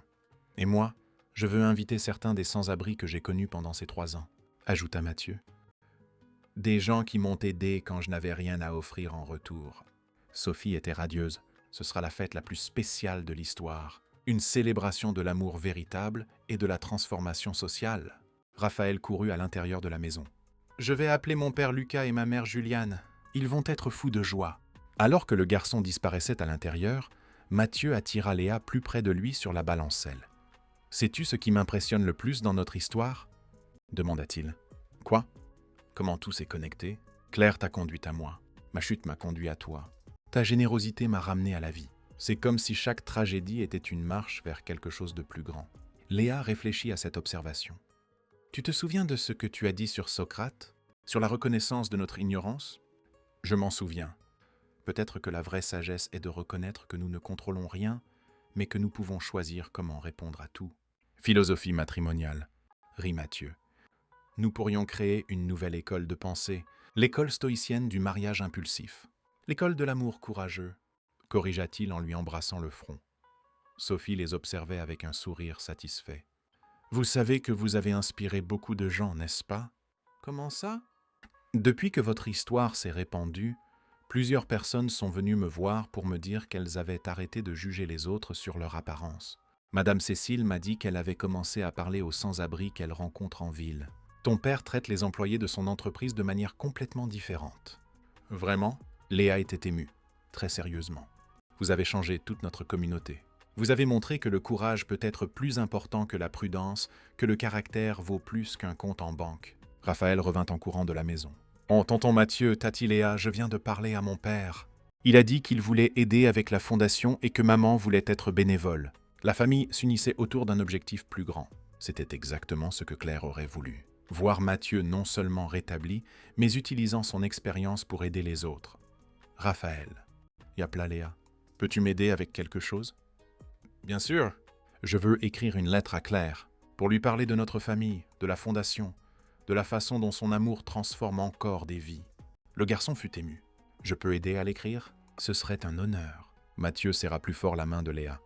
Et moi, je veux inviter certains des sans-abri que j'ai connus pendant ces 3 ans, ajouta Mathieu. Des gens qui m'ont aidé quand je n'avais rien à offrir en retour. Sophie était radieuse. Ce sera la fête la plus spéciale de l'histoire. Une célébration de l'amour véritable et de la transformation sociale. Raphaël courut à l'intérieur de la maison. Je vais appeler mon père Lucas et ma mère Juliane. Ils vont être fous de joie. Alors que le garçon disparaissait à l'intérieur, Mathieu attira Léa plus près de lui sur la balancelle. Sais-tu ce qui m'impressionne le plus dans notre histoire? Demanda-t-il. Quoi? Comment tout s'est connecté? Claire t'a conduite à moi. Ma chute m'a conduit à toi. Ta générosité m'a ramené à la vie. C'est comme si chaque tragédie était une marche vers quelque chose de plus grand. Léa réfléchit à cette observation. Tu te souviens de ce que tu as dit sur Socrate? Sur la reconnaissance de notre ignorance? Je m'en souviens. Peut-être que la vraie sagesse est de reconnaître que nous ne contrôlons rien, mais que nous pouvons choisir comment répondre à tout. Philosophie matrimoniale, rit Mathieu. Nous pourrions créer une nouvelle école de pensée, l'école stoïcienne du mariage impulsif. L'école de l'amour courageux, corrigea-t-il en lui embrassant le front. Sophie les observait avec un sourire satisfait. Vous savez que vous avez inspiré beaucoup de gens, n'est-ce pas? Comment ça? Depuis que votre histoire s'est répandue, plusieurs personnes sont venues me voir pour me dire qu'elles avaient arrêté de juger les autres sur leur apparence. Madame Cécile m'a dit qu'elle avait commencé à parler aux sans-abri qu'elle rencontre en ville. Ton père traite les employés de son entreprise de manière complètement différente. Vraiment? Léa était émue, très sérieusement. Vous avez changé toute notre communauté. Vous avez montré que le courage peut être plus important que la prudence, que le caractère vaut plus qu'un compte en banque. Raphaël revint en courant de la maison. « Oh, tonton Mathieu, tati Léa, je viens de parler à mon père. Il a dit qu'il voulait aider avec la fondation et que maman voulait être bénévole. La famille s'unissait autour d'un objectif plus grand. C'était exactement ce que Claire aurait voulu. Voir Mathieu non seulement rétabli, mais utilisant son expérience pour aider les autres. Raphaël, appela Léa, peux-tu m'aider avec quelque chose? Bien sûr. Je veux écrire une lettre à Claire, pour lui parler de notre famille, de la fondation, de la façon dont son amour transforme encore des vies. Le garçon fut ému. Je peux aider à l'écrire? Ce serait un honneur. Mathieu serra plus fort la main de Léa.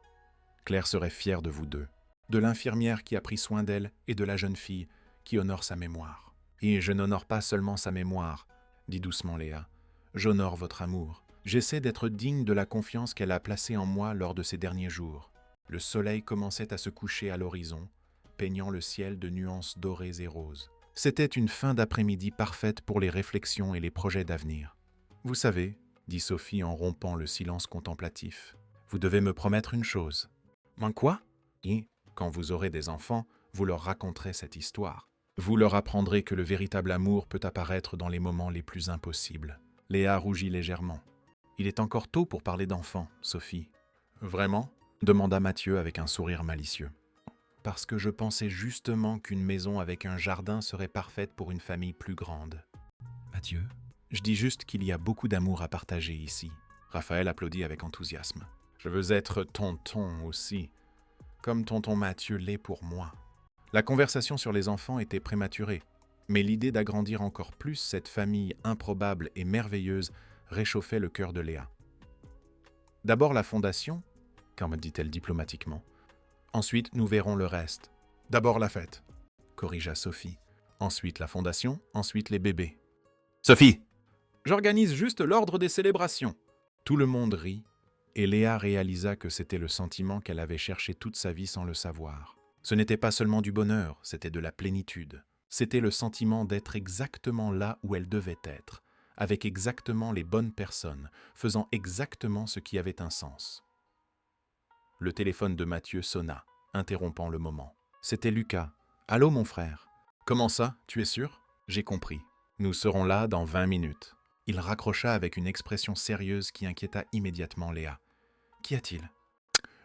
Claire serait fière de vous deux, de l'infirmière qui a pris soin d'elle et de la jeune fille qui honore sa mémoire. Et je n'honore pas seulement sa mémoire, dit doucement Léa. J'honore votre amour. J'essaie d'être digne de la confiance qu'elle a placée en moi lors de ces derniers jours. Le soleil commençait à se coucher à l'horizon, peignant le ciel de nuances dorées et roses. C'était une fin d'après-midi parfaite pour les réflexions et les projets d'avenir. Vous savez, dit Sophie en rompant le silence contemplatif, vous devez me promettre une chose. Quoi? Et, quand vous aurez des enfants, vous leur raconterez cette histoire. Vous leur apprendrez que le véritable amour peut apparaître dans les moments les plus impossibles. Léa rougit légèrement. Il est encore tôt pour parler d'enfants, Sophie. Vraiment? Demanda Mathieu avec un sourire malicieux. parce que je pensais justement qu'une maison avec un jardin serait parfaite pour une famille plus grande. » Mathieu, je dis juste qu'il y a beaucoup d'amour à partager ici. Raphaël applaudit avec enthousiasme. Je veux être tonton aussi, comme tonton Mathieu l'est pour moi. La conversation sur les enfants était prématurée, mais l'idée d'agrandir encore plus cette famille improbable et merveilleuse réchauffait le cœur de Léa. D'abord la fondation, comme dit-elle diplomatiquement. Ensuite, nous verrons le reste. D'abord la fête, corrigea Sophie. Ensuite la fondation, ensuite les bébés. Sophie! J'organise juste l'ordre des célébrations. Tout le monde rit, et Léa réalisa que c'était le sentiment qu'elle avait cherché toute sa vie sans le savoir. Ce n'était pas seulement du bonheur, c'était de la plénitude. C'était le sentiment d'être exactement là où elle devait être, avec exactement les bonnes personnes, faisant exactement ce qui avait un sens. Le téléphone de Mathieu sonna, interrompant le moment. C'était Lucas. « Allô, mon frère. »« Comment ça, tu es sûr ?»« J'ai compris. Nous serons là dans 20 minutes. » Il raccrocha avec une expression sérieuse qui inquiéta immédiatement Léa. « Qu'y a-t-il »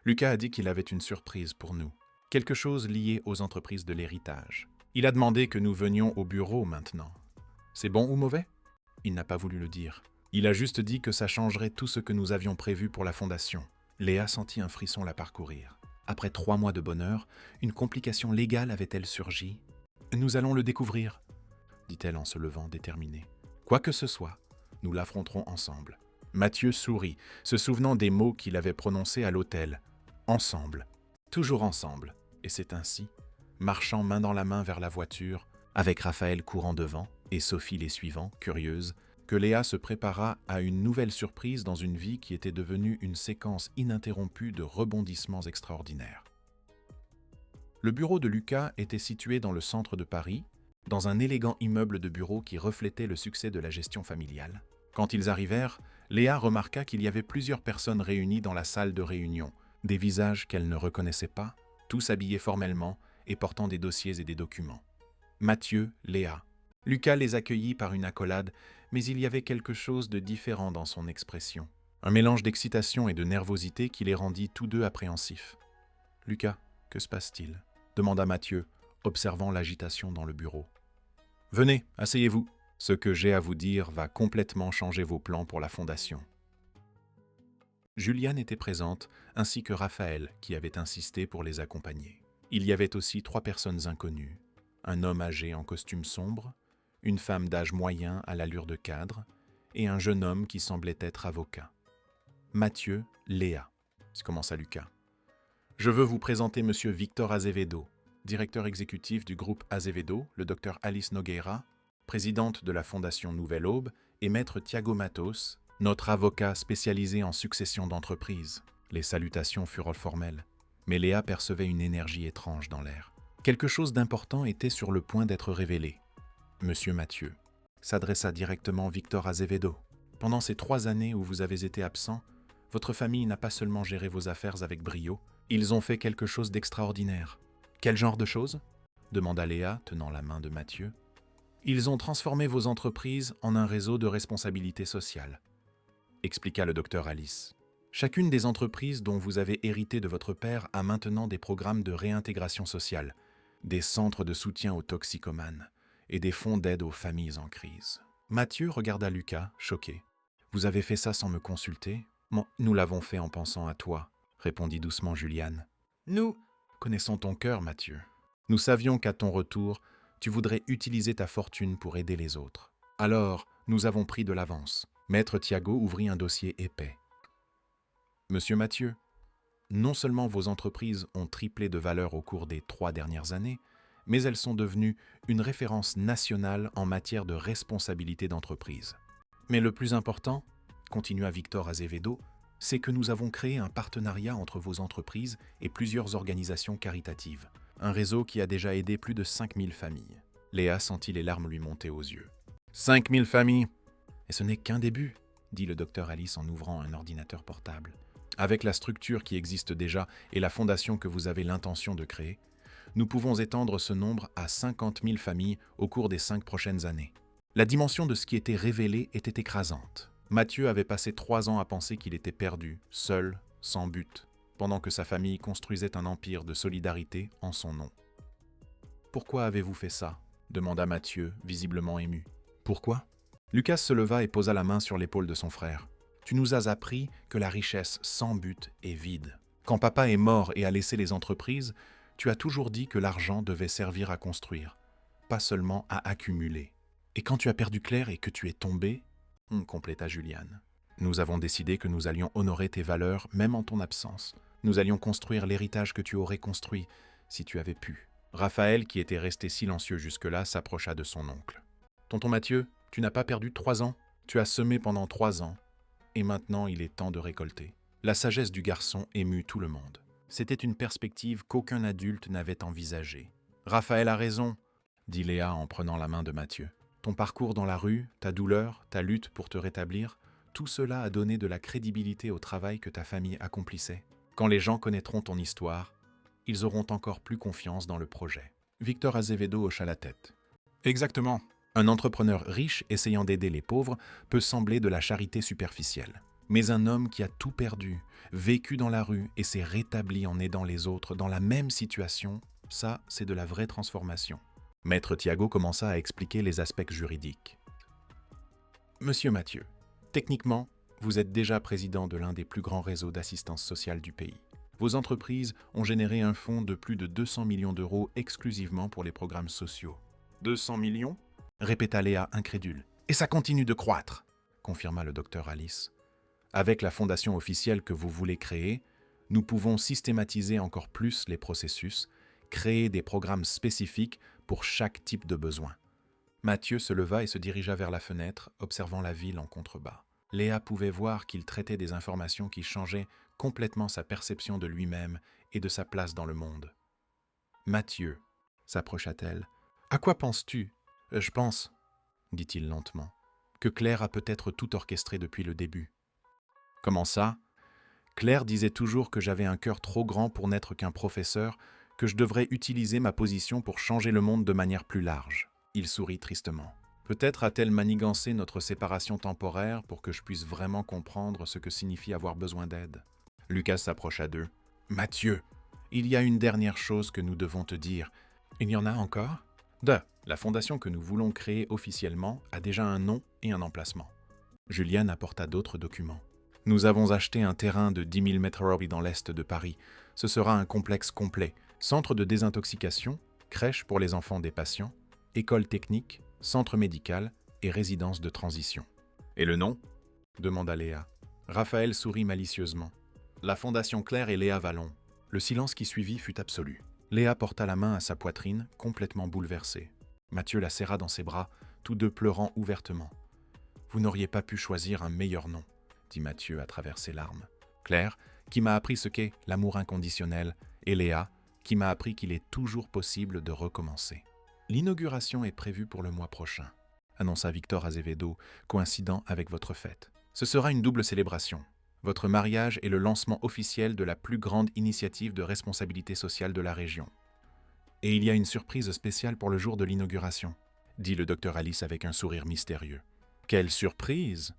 Lucas a dit qu'il avait une surprise pour nous. Quelque chose lié aux entreprises de l'héritage. Il a demandé que nous venions au bureau maintenant. C'est bon ou mauvais ? Il n'a pas voulu le dire. Il a juste dit que ça changerait tout ce que nous avions prévu pour la fondation. Léa sentit un frisson la parcourir. Après 3 mois de bonheur, une complication légale avait-elle surgi ? « Nous allons le découvrir, » dit-elle en se levant déterminée. « Quoi que ce soit, nous l'affronterons ensemble. » Mathieu sourit, se souvenant des mots qu'il avait prononcés à l'hôtel. Ensemble. Toujours ensemble. Et c'est ainsi, marchant main dans la main vers la voiture, avec Raphaël courant devant et Sophie les suivant, curieuse, que Léa se prépara à une nouvelle surprise dans une vie qui était devenue une séquence ininterrompue de rebondissements extraordinaires. Le bureau de Lucas était situé dans le centre de Paris, dans un élégant immeuble de bureau qui reflétait le succès de la gestion familiale. Quand ils arrivèrent, Léa remarqua qu'il y avait plusieurs personnes réunies dans la salle de réunion, des visages qu'elle ne reconnaissait pas, tous habillés formellement et portant des dossiers et des documents. Mathieu, Léa. Lucas les accueillit par une accolade, mais il y avait quelque chose de différent dans son expression. Un mélange d'excitation et de nervosité qui les rendit tous deux appréhensifs. « Lucas, que se passe-t-il » demanda Mathieu, observant l'agitation dans le bureau. « Venez, asseyez-vous. Ce que j'ai à vous dire va complètement changer vos plans pour la fondation. » Juliane était présente, ainsi que Raphaël, qui avait insisté pour les accompagner. Il y avait aussi 3 personnes inconnues. Un homme âgé en costume sombre, une femme d'âge moyen à l'allure de cadre, et un jeune homme qui semblait être avocat. Mathieu, Léa, commença Lucas. Je veux vous présenter M. Victor Azevedo, directeur exécutif du groupe Azevedo, le Dr Alice Nogueira, présidente de la Fondation Nouvelle Aube, et maître Thiago Matos, notre avocat spécialisé en succession d'entreprises. Les salutations furent formelles, mais Léa percevait une énergie étrange dans l'air. Quelque chose d'important était sur le point d'être révélé. Monsieur Mathieu s'adressa directement Victor Azevedo. Pendant ces 3 années où vous avez été absent, votre famille n'a pas seulement géré vos affaires avec brio, ils ont fait quelque chose d'extraordinaire. Quel genre de chose ? Demanda Léa, tenant la main de Mathieu. Ils ont transformé vos entreprises en un réseau de responsabilité sociale, expliqua le docteur Alice. Chacune des entreprises dont vous avez hérité de votre père a maintenant des programmes de réintégration sociale, des centres de soutien aux toxicomanes et des fonds d'aide aux familles en crise. Mathieu regarda Lucas, choqué. « Vous avez fait ça sans me consulter ? » « Nous l'avons fait en pensant à toi, » répondit doucement Juliane. « Nous connaissons ton cœur, Mathieu. Nous savions qu'à ton retour, tu voudrais utiliser ta fortune pour aider les autres. Alors, nous avons pris de l'avance. » Maître Thiago ouvrit un dossier épais. « Monsieur Mathieu, non seulement vos entreprises ont triplé de valeur au cours des 3 dernières années, mais elles sont devenues une référence nationale en matière de responsabilité d'entreprise. Mais le plus important, continua Victor Azevedo, c'est que nous avons créé un partenariat entre vos entreprises et plusieurs organisations caritatives, un réseau qui a déjà aidé plus de 5000 familles. » Léa sentit les larmes lui monter aux yeux. « 5000 familles ! Et ce n'est qu'un début, » dit le docteur Alice en ouvrant un ordinateur portable. « Avec la structure qui existe déjà et la fondation que vous avez l'intention de créer, nous pouvons étendre ce nombre à 50 000 familles au cours des 5 prochaines années. » La dimension de ce qui était révélé était écrasante. Mathieu avait passé 3 ans à penser qu'il était perdu, seul, sans but. pendant que sa famille construisait un empire de solidarité en son nom. « Pourquoi avez-vous fait ça ?» demanda Mathieu, visiblement ému. « Pourquoi ?» Lucas se leva et posa la main sur l'épaule de son frère. « Tu nous as appris que la richesse sans but est vide. Quand papa est mort et a laissé les entreprises, tu as toujours dit que l'argent devait servir à construire, pas seulement à accumuler. Et quand tu as perdu Claire et que tu es tombé, compléta Juliane. Nous avons décidé que nous allions honorer tes valeurs même en ton absence. Nous allions construire l'héritage que tu aurais construit si tu avais pu. » Raphaël, qui était resté silencieux jusque-là, s'approcha de son oncle. « Tonton Mathieu, tu n'as pas perdu 3 ans. Tu as semé pendant 3 ans. Et maintenant, il est temps de récolter. » La sagesse du garçon émut tout le monde. C'était une perspective qu'aucun adulte n'avait envisagée. « Raphaël a raison, » dit Léa en prenant la main de Mathieu. « Ton parcours dans la rue, ta douleur, ta lutte pour te rétablir, tout cela a donné de la crédibilité au travail que ta famille accomplissait. Quand les gens connaîtront ton histoire, ils auront encore plus confiance dans le projet. » Victor Azevedo hocha la tête. « Exactement. Un entrepreneur riche essayant d'aider les pauvres peut sembler de la charité superficielle. Mais un homme qui a tout perdu, vécu dans la rue et s'est rétabli en aidant les autres dans la même situation, ça, c'est de la vraie transformation. » Maître Thiago commença à expliquer les aspects juridiques. « Monsieur Mathieu, techniquement, vous êtes déjà président de l'un des plus grands réseaux d'assistance sociale du pays. Vos entreprises ont généré un fonds de plus de 200 millions d'euros exclusivement pour les programmes sociaux. »« 200 millions ?» répéta Léa incrédule. « Et ça continue de croître !» confirma le docteur Alice. « Avec la fondation officielle que vous voulez créer, nous pouvons systématiser encore plus les processus, créer des programmes spécifiques pour chaque type de besoin. » Mathieu se leva et se dirigea vers la fenêtre, observant la ville en contrebas. Léa pouvait voir qu'il traitait des informations qui changeaient complètement sa perception de lui-même et de sa place dans le monde. « Mathieu, » s'approcha-t-elle, « à quoi penses-tu ? » « Je pense, » dit-il lentement, « que Claire a peut-être tout orchestré depuis le début. »« Comment ça ? Claire disait toujours que j'avais un cœur trop grand pour n'être qu'un professeur, que je devrais utiliser ma position pour changer le monde de manière plus large. » Il sourit tristement. « Peut-être a-t-elle manigancé notre séparation temporaire pour que je puisse vraiment comprendre ce que signifie avoir besoin d'aide. » Lucas s'approcha d'eux. « Mathieu, il y a une dernière chose que nous devons te dire. » « Il y en a encore ? » La fondation que nous voulons créer officiellement a déjà un nom et un emplacement. Juliane apporta d'autres documents. « Nous avons acheté un terrain de 10 000 m² dans l'est de Paris. Ce sera un complexe complet. Centre de désintoxication, crèche pour les enfants des patients, école technique, centre médical et résidence de transition. »« Et le nom ?» demanda Léa. Raphaël sourit malicieusement. « La Fondation Claire et Léa Vallon. » Le silence qui suivit fut absolu. Léa porta la main à sa poitrine, complètement bouleversée. Mathieu la serra dans ses bras, tous deux pleurant ouvertement. « Vous n'auriez pas pu choisir un meilleur nom, » dit Mathieu à travers ses larmes. Claire, qui m'a appris ce qu'est l'amour inconditionnel, et Léa, qui m'a appris qu'il est toujours possible de recommencer. « L'inauguration est prévue pour le mois prochain, » annonça Victor Azevedo, coïncidant avec votre fête. « Ce sera une double célébration. Votre mariage est le lancement officiel de la plus grande initiative de responsabilité sociale de la région. Et il y a une surprise spéciale pour le jour de l'inauguration, » dit le docteur Alice avec un sourire mystérieux. « Quelle surprise ?»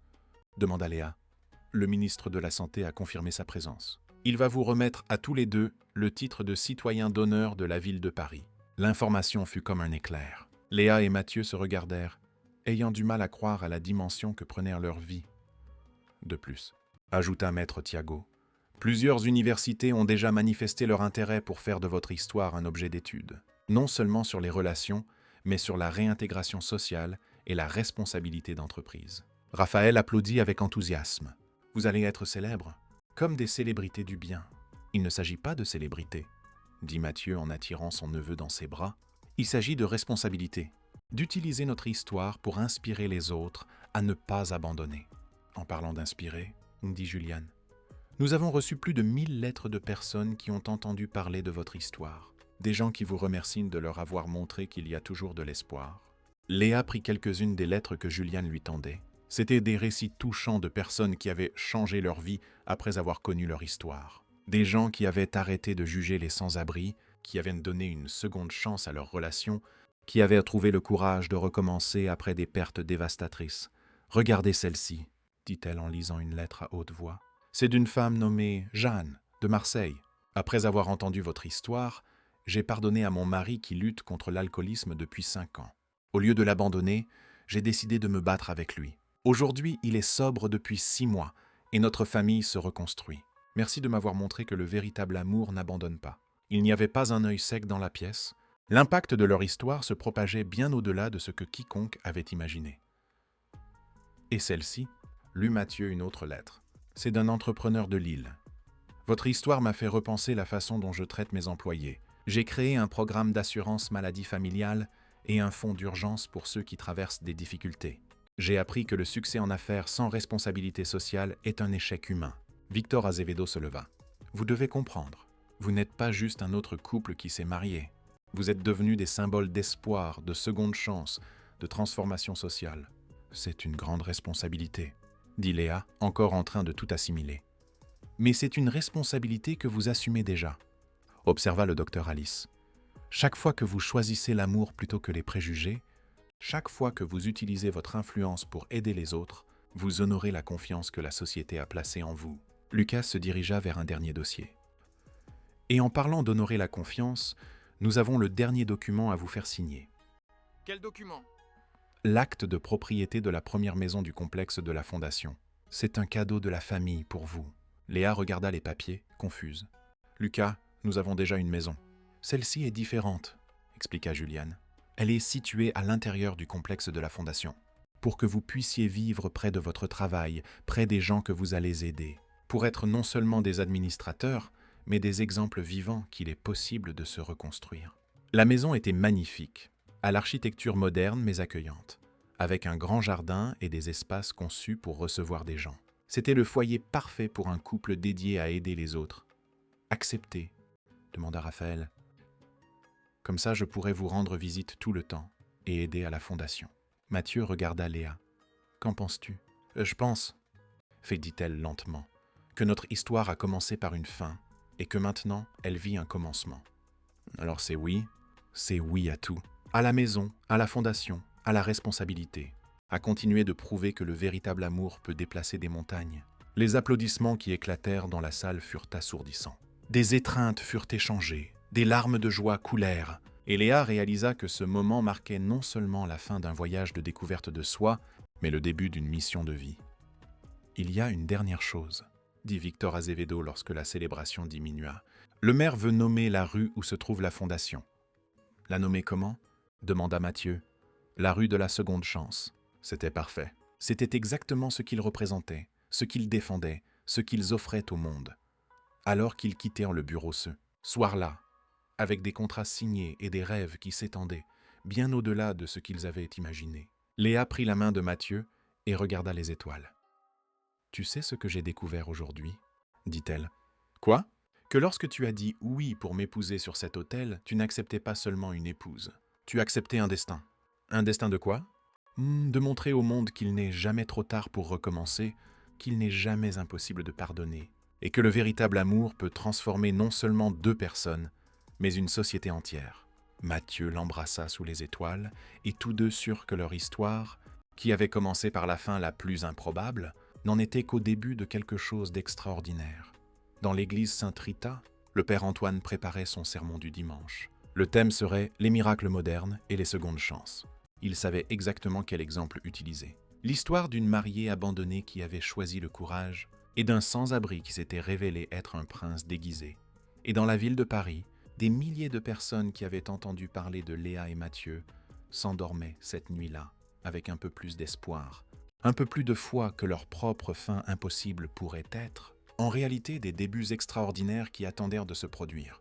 demanda Léa. Le ministre de la Santé a confirmé sa présence. Il va vous remettre à tous les deux le titre de citoyen d'honneur de la ville de Paris. L'information fut comme un éclair. Léa et Mathieu se regardèrent, ayant du mal à croire à la dimension que prenèrent leur vie. De plus, ajouta maître Thiago, plusieurs universités ont déjà manifesté leur intérêt pour faire de votre histoire un objet d'étude, non seulement sur les relations, mais sur la réintégration sociale et la responsabilité d'entreprise. Raphaël applaudit avec enthousiasme. Vous allez être célèbres, comme des célébrités du bien. Il ne s'agit pas de célébrité, dit Mathieu en attirant son neveu dans ses bras. Il s'agit de responsabilité, d'utiliser notre histoire pour inspirer les autres à ne pas abandonner. En parlant d'inspirer, dit Juliane, nous avons reçu plus de 1000 lettres de personnes qui ont entendu parler de votre histoire. Des gens qui vous remercient de leur avoir montré qu'il y a toujours de l'espoir. Léa prit quelques-unes des lettres que Juliane lui tendait. C'étaient des récits touchants de personnes qui avaient changé leur vie après avoir connu leur histoire. Des gens qui avaient arrêté de juger les sans-abri, qui avaient donné une seconde chance à leurs relations, qui avaient trouvé le courage de recommencer après des pertes dévastatrices. « Regardez celle-ci », dit-elle en lisant une lettre à haute voix. « C'est d'une femme nommée Jeanne, De Marseille. Après avoir entendu votre histoire, j'ai pardonné à mon mari qui lutte contre l'alcoolisme depuis 5 ans. Au lieu de l'abandonner, j'ai décidé de me battre avec lui. Aujourd'hui, il est sobre depuis 6 mois et notre famille se reconstruit. Merci de m'avoir montré que le véritable amour n'abandonne pas. Il n'y avait pas un œil sec dans la pièce. L'impact de leur histoire se propageait bien au-delà de ce que quiconque avait imaginé. Et celle-ci lut Mathieu une autre lettre. C'est d'un entrepreneur de Lille. Votre histoire m'a fait repenser la façon dont je traite mes employés. J'ai créé un programme d'assurance maladie familiale et un fonds d'urgence pour ceux qui traversent des difficultés. J'ai appris que le succès en affaires sans responsabilité sociale est un échec humain. Victor Azevedo se leva. Vous devez comprendre, vous n'êtes pas juste un autre couple qui s'est marié. Vous êtes devenus des symboles d'espoir, de seconde chance, de transformation sociale. C'est une grande responsabilité, dit Léa, encore en train de tout assimiler. Mais c'est une responsabilité que vous assumez déjà, observa le docteur Alice. Chaque fois que vous choisissez l'amour plutôt que les préjugés, chaque fois que vous utilisez votre influence pour aider les autres, vous honorez la confiance que la société a placée en vous. Lucas se dirigea vers un dernier dossier. Et en parlant d'honorer la confiance, nous avons le dernier document à vous faire signer. Quel document? L'acte de propriété de la première maison du complexe de la Fondation. C'est un cadeau de la famille pour vous. Léa regarda les papiers, confuse. Lucas, nous avons déjà une maison. Celle-ci est différente, expliqua Juliane. Elle est située à l'intérieur du complexe de la Fondation, pour que vous puissiez vivre près de votre travail, près des gens que vous allez aider, pour être non seulement des administrateurs, mais des exemples vivants qu'il est possible de se reconstruire. La maison était magnifique, à l'architecture moderne mais accueillante, avec un grand jardin et des espaces conçus pour recevoir des gens. C'était le foyer parfait pour un couple dédié à aider les autres. « Acceptez ?» demanda Raphaël. « Comme ça, je pourrais vous rendre visite tout le temps et aider à la fondation. » Mathieu regarda Léa. « Qu'en penses-tu ?»« Je pense, » dit-elle lentement, « que notre histoire a commencé par une fin et que maintenant, elle vit un commencement. Alors c'est oui à tout. À la maison, à la fondation, à la responsabilité, à continuer de prouver que le véritable amour peut déplacer des montagnes. » Les applaudissements qui éclatèrent dans la salle furent assourdissants. Des étreintes furent échangées, des larmes de joie coulèrent, et Léa réalisa que ce moment marquait non seulement la fin d'un voyage de découverte de soi, mais le début d'une mission de vie. « Il y a une dernière chose, » dit Victor Azevedo lorsque la célébration diminua. « Le maire veut nommer la rue où se trouve la fondation. »« La nommer comment ?» demanda Mathieu. « La rue de la seconde chance. » C'était parfait. C'était exactement ce qu'ils représentaient, ce qu'ils défendaient, ce qu'ils offraient au monde. Alors qu'ils quittèrent le bureau ce soir-là, avec des contrats signés et des rêves qui s'étendaient, bien au-delà de ce qu'ils avaient imaginé. Léa prit la main de Mathieu et regarda les étoiles. « Tu sais ce que j'ai découvert aujourd'hui ?» dit-elle. « Quoi ? Que lorsque tu as dit oui pour m'épouser sur cet autel, tu n'acceptais pas seulement une épouse. Tu acceptais un destin. Un destin de quoi ? De montrer au monde qu'il n'est jamais trop tard pour recommencer, qu'il n'est jamais impossible de pardonner, et que le véritable amour peut transformer non seulement 2 personnes, mais une société entière. » Mathieu l'embrassa sous les étoiles, et tous deux surent que leur histoire, qui avait commencé par la fin la plus improbable, n'en était qu'au début de quelque chose d'extraordinaire. Dans l'église Sainte-Rita, le père Antoine préparait son sermon du dimanche. Le thème serait « Les miracles modernes et les secondes chances ». Il savait exactement quel exemple utiliser. L'histoire d'une mariée abandonnée qui avait choisi le courage et d'un sans-abri qui s'était révélé être un prince déguisé. Et dans la ville de Paris, des milliers de personnes qui avaient entendu parler de Léa et Mathieu s'endormaient cette nuit-là avec un peu plus d'espoir, un peu plus de foi que leur propre fin impossible pourrait être, en réalité des débuts extraordinaires qui attendèrent de se produire.